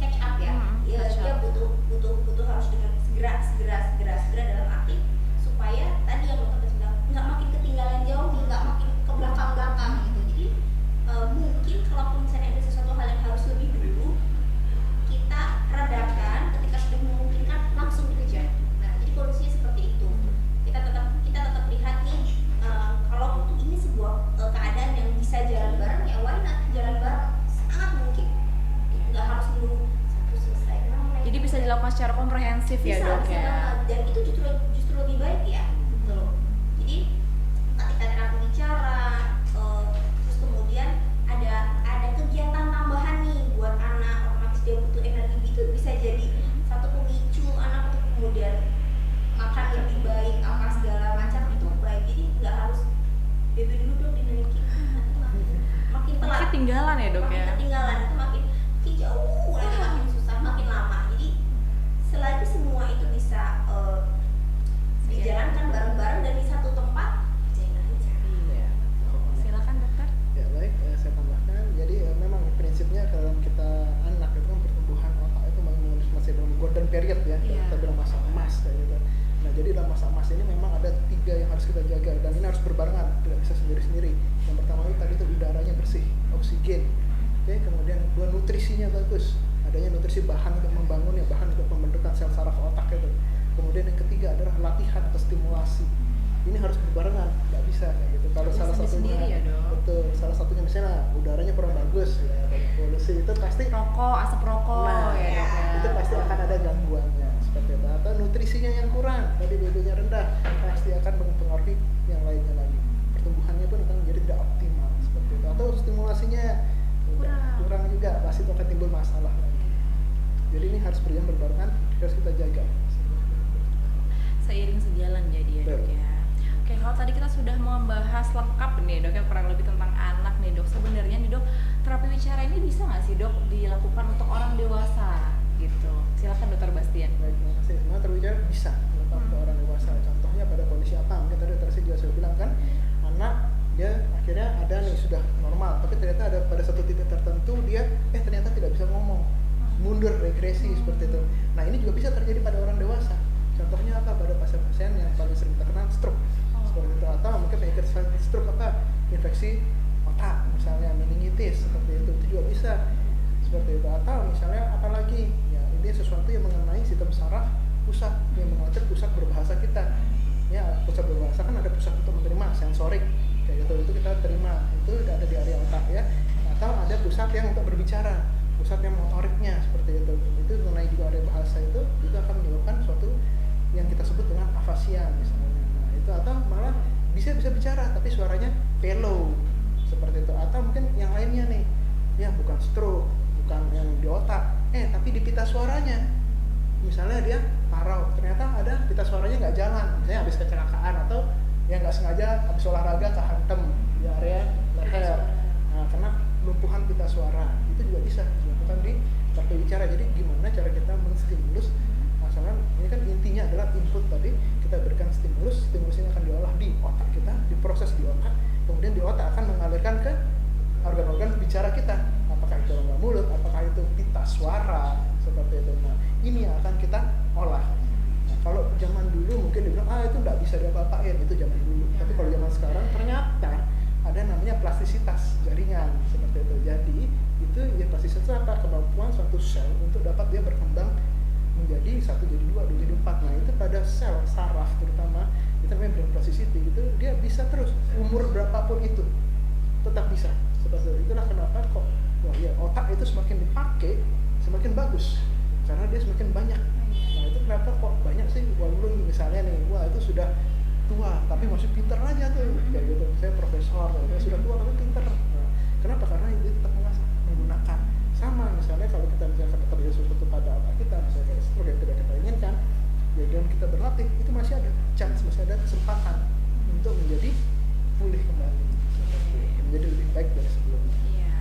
catch up ya. Dia butuh harus dengan segera dalam arti supaya tadi yang dokter bilang nggak makin ketinggalan jauh, nggak makin ke belakang gitu. Jadi mungkin kalau misalnya ada sesuatu hal yang harus lebih dulu kita redakan, ketika sudah memungkinkan langsung dikejar. Nah, jadi kondisinya seperti itu. Kita tetap lihat nih kalau ini sebuah keadaan yang bisa jalan bareng, ya why not jalan bareng, sangat mungkin. Nggak harus dulu satu selesai. Jadi bisa dilakukan secara komprehensif ya dok ya. Dan itu justru lebih baik ya gitu loh. Jadi ketika terapi bicara terus kemudian ada kegiatan tambahan nih buat anak, otomatis dia butuh energi, itu bisa jadi satu pemicu anak untuk kemudian makan lebih baik, apa segala macam itu baik. Jadi nggak harus baby dulu dong dinaikin, makin telat, Ketinggalan ya dok makin ya. ketinggalan itu makin jauh lagi, makin susah, makin lama. Jadi bareng-bareng dan di satu tempat kerjain aja. Iya. Silakan dokter. Ya baik, saya tambahkan. Jadi memang prinsipnya kalau kita anak itu kan pertumbuhan otak itu masih dalam golden period ya, Iya. kita bilang masa emas kayak gitu. Nah jadi dalam masa emas ini memang ada 3 yang harus kita jaga dan ini harus berbarengan, tidak bisa sendiri-sendiri. Yang pertama itu tadi itu udaranya bersih, oksigen. Oke, kemudian 2 nutrisinya bagus, adanya nutrisi bahan untuk membangun ya, bahan untuk pembentukan sel saraf otak itu. Kemudian yang ketiga adalah latihan atau stimulasi. Ini harus berbarengan, nggak bisa kayak gitu. Kalau Bisa salah satunya, sendiri ya, Dok? betul, salah satunya misalnya udaranya kurang bagus ya, banyak polusi itu pasti Rokok, asap rokok nah, ya dok ya. itu pasti akan ada gangguannya seperti itu. Atau nutrisinya yang kurang, tadi BB-nya rendah, pasti akan mempengaruhi yang lainnya lagi. Pertumbuhannya pun akan menjadi tidak optimal seperti itu. Atau stimulasinya kurang juga, pasti itu akan timbul masalah lagi. Jadi ini harus berbarengan, harus kita jaga. Seiring sejalan jadi ya dok Betul. ya. Oke, kalau tadi kita sudah membahas lengkap nih dok ya, kurang lebih tentang anak nih dok. Sebenarnya nih dok, terapi bicara ini bisa nggak sih dok dilakukan untuk orang dewasa gitu? Silakan dokter Bastian. Baik, terima kasih. Sebenarnya terbicara bisa untuk orang dewasa. Contohnya pada kondisi apa? Mungkin tadi dokter juga sudah bilang kan, anak dia akhirnya ada nih sudah normal, tapi ternyata ada pada satu titik tertentu dia ternyata tidak bisa ngomong, mundur, regresi seperti itu. Nah ini juga bisa terjadi pada orang dewasa. Contohnya apa? Pada pasien-pasien yang paling sering kita kenal stroke seperti itu, atau mungkin penyakit stroke apa? Infeksi otak misalnya, meningitis seperti itu juga bisa seperti itu. Atau misalnya apalagi ya ini sesuatu yang mengenai sistem saraf pusat yang mengatur pusat berbahasa kita ya. Pusat berbahasa kan ada pusat untuk menerima sensorik kayak gitu, itu kita terima, itu ada di area otak ya. Atau ada pusat yang untuk berbicara, pusat yang motoriknya seperti itu mengenai juga area bahasa, itu akan menyebabkan suatu yang kita sebut dengan afasia misalnya. Nah itu, atau malah bisa bicara tapi suaranya mellow seperti itu. Atau mungkin yang lainnya nih ya, bukan stroke, bukan yang di otak tapi di pita suaranya. Misalnya dia parau, ternyata ada pita suaranya nggak jalan, misalnya habis kecelakaan atau yang nggak sengaja habis olahraga kehantem di area leher, nah, kena lumpuhan pita suara, itu juga bisa dilakukan di terapi bicara. Jadi gimana cara kita menstimulus, masalah ini kan intinya adalah input tadi, kita berikan stimulus ini akan diolah di otak kita, diproses di otak, kemudian di otak akan mengalirkan ke organ-organ bicara kita, apakah itu rongga mulut, apakah itu pita suara seperti itu. Nah ini yang akan kita olah. Nah, kalau zaman dulu mungkin dibilang itu nggak bisa diapa-apain, itu zaman dulu. Tapi kalau zaman sekarang ternyata ada namanya plastisitas jaringan seperti itu. Jadi itu ya, plastisitas apa? Kemampuan suatu sel untuk dapat dia berkembang menjadi 1 jadi 2, 2 jadi 4. Nah itu pada sel saraf terutama itu namanya brain plasticity, itu dia bisa terus umur berapapun itu tetap bisa seperti itu. Itulah kenapa kok otak itu semakin dipakai semakin bagus, karena dia semakin banyak. Nah itu kenapa kok banyak sih, walaupun misalnya nih itu sudah tua tapi masih pinter aja tuh kayak gitu, saya profesor sudah tua tapi pinter. Nah, kenapa? Karena itu tetap menggunakan. Sama misalnya kalau kita misalkan terjadi sesuatu pada otak kita, misalnya kayak stroke yang tidak kita inginkan ya, dengan kita berlatih itu masih ada chance, masih ada kesempatan untuk menjadi pulih kembali, menjadi lebih baik dari sebelumnya. Iya.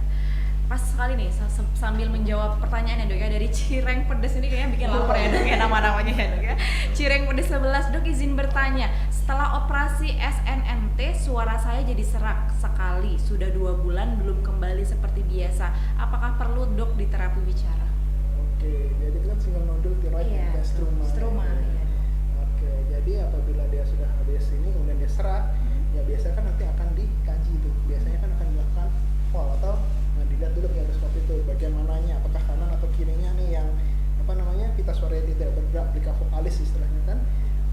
Pas sekali nih sambil menjawab pertanyaan ya dok ya, dari Cireng Pedes ini kayaknya bikin lapar ya dok ya, nama-namanya ya dok ya. Cireng Pedes 11, dok izin bertanya, setelah operasi SNMT suara saya jadi serak sekali, sudah 2 bulan belum kembali seperti biasa, apakah perlu dok di terapi bicara? Oke, jadi itu kan single nodule thyroid Iya, dan struma. struma, iya. Oke, jadi apabila dia sudah habis ini kemudian dia serak, ya biasanya kan nanti akan dikaji tuh. Biasanya kan akan dilakukan FOL atau dilihat dulu ya seperti itu, bagian mananya, apakah kanan atau kirinya nih yang pita suaranya tidak bergerak, plika vokalis istilahnya kan.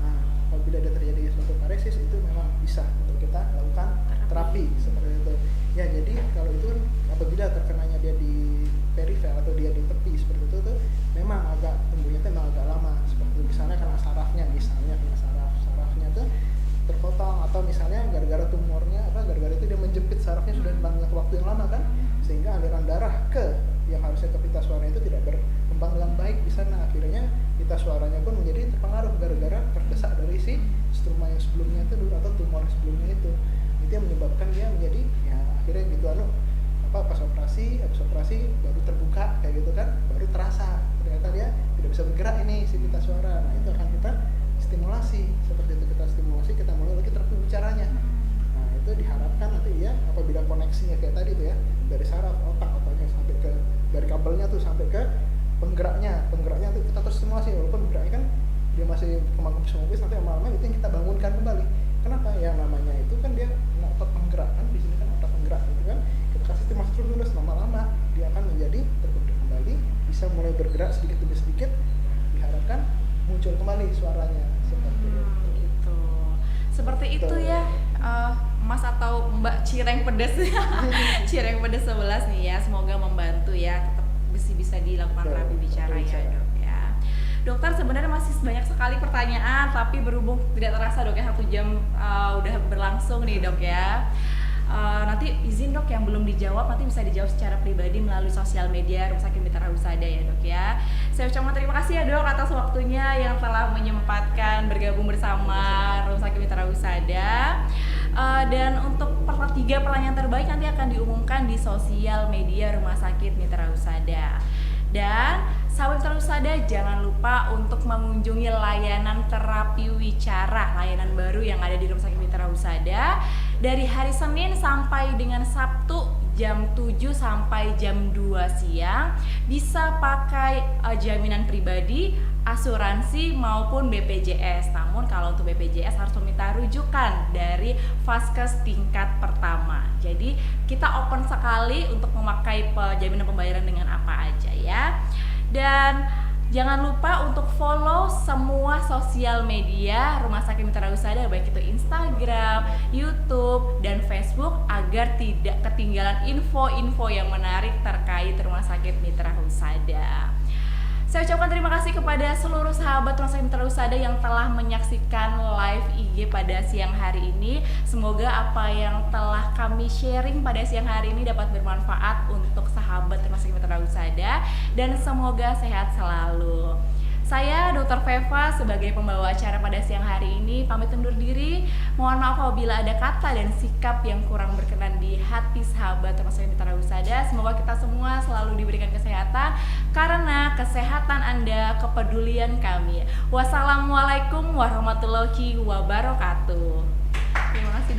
Nah, apabila ada terjadi suatu paresis itu memang bisa untuk kita lakukan terapi seperti itu. Ya, jadi kalau itu apabila terkenanya dia di perifer atau dia di tepi seperti itu tuh memang agak tumbuhnya tuh memang agak lama, seperti itu. Misalnya karena sarafnya sarafnya tuh terpotong, atau misalnya gara-gara tumornya gara-gara itu dia menjepit sarafnya sudah dalam waktu yang lama kan, sehingga aliran darah ke yang harusnya ke pita suara itu tidak berkembang dengan baik di sana. Akhirnya pita suaranya pun menjadi terpengaruh gara-gara terdesak dari si struma yang sebelumnya itu dulu atau tumor sebelumnya itu yang menyebabkan dia menjadi ya akhirnya gitu pas operasi, habis operasi baru terbuka kayak gitu kan, baru terasa ternyata dia tidak bisa bergerak ini si pita suara. Nah itu akan kita stimulasi. Seperti itu kita stimulasi, kita mulai lagi terapi bicaranya. Nah itu diharapkan nanti ya apabila koneksinya kayak tadi tuh ya, dari saraf otaknya sampai ke, dari kabelnya tuh sampai ke penggeraknya tuh kita terus stimulasi, walaupun geraknya kan dia masih kembang-kembang nanti lama-lama itu yang kita bangunkan kembali. Kenapa? Yang namanya itu kan dia otot penggerak, kan di sini kan otot penggerak gitu kan, kita kasih stimulasi terus lama-lama dia akan menjadi terbentuk kembali, bisa mulai bergerak sedikit demi sedikit, diharapkan muncul kembali suaranya seperti itu. Gitu. Seperti itu ya, Mas atau Mbak Cireng Pedes Cireng Pedes 11 nih ya, semoga membantu ya, tetap bisa dilakukan Betul, terapi bicara ya bicara. Dok ya. Dokter, sebenarnya masih banyak sekali pertanyaan, tapi berhubung tidak terasa Dok ya 1 jam udah berlangsung nih Dok ya. Nanti izin Dok yang belum dijawab nanti bisa dijawab secara pribadi melalui sosial media Rumah Sakit Mitra Husada ya Dok ya. Saya ucapkan terima kasih ya Dok atas waktunya yang telah menyempatkan bergabung bersama Rumah Sakit Mitra Husada. Dan untuk 3 pertanyaan terbaik nanti akan diumumkan di sosial media Rumah Sakit Mitra Husada. Dan sahabat Mitra Husada, jangan lupa untuk mengunjungi layanan terapi wicara, layanan baru yang ada di Rumah Sakit Mitra Husada dari hari Senin sampai dengan Sabtu jam 7 sampai jam 2 siang. Bisa pakai jaminan pribadi, asuransi maupun BPJS. Namun kalau untuk BPJS harus meminta rujukan dari Vaskes tingkat pertama. Jadi kita open sekali untuk memakai jaminan pembayaran dengan apa aja ya. Dan jangan lupa untuk follow semua sosial media Rumah Sakit Mitra Husada, baik itu Instagram, YouTube, dan Facebook, agar tidak ketinggalan info-info yang menarik terkait Rumah Sakit Mitra Husada. Saya ucapkan terima kasih kepada seluruh sahabat Rumah Sakit Mitra Husada yang telah menyaksikan live IG pada siang hari ini. Semoga apa yang telah kami sharing pada siang hari ini dapat bermanfaat untuk sahabat Rumah Sakit Mitra Husada, dan semoga sehat selalu. Saya Dr. Feva sebagai pembawa acara pada siang hari ini pamit undur diri. Mohon maaf apabila ada kata dan sikap yang kurang berkenan di hati sahabat Rumah Sakit Mitra Husada. Semoga kita semua selalu diberikan kesehatan, karena kesehatan Anda kepedulian kami. Wassalamualaikum warahmatullahi wabarakatuh. Terima kasih Dok.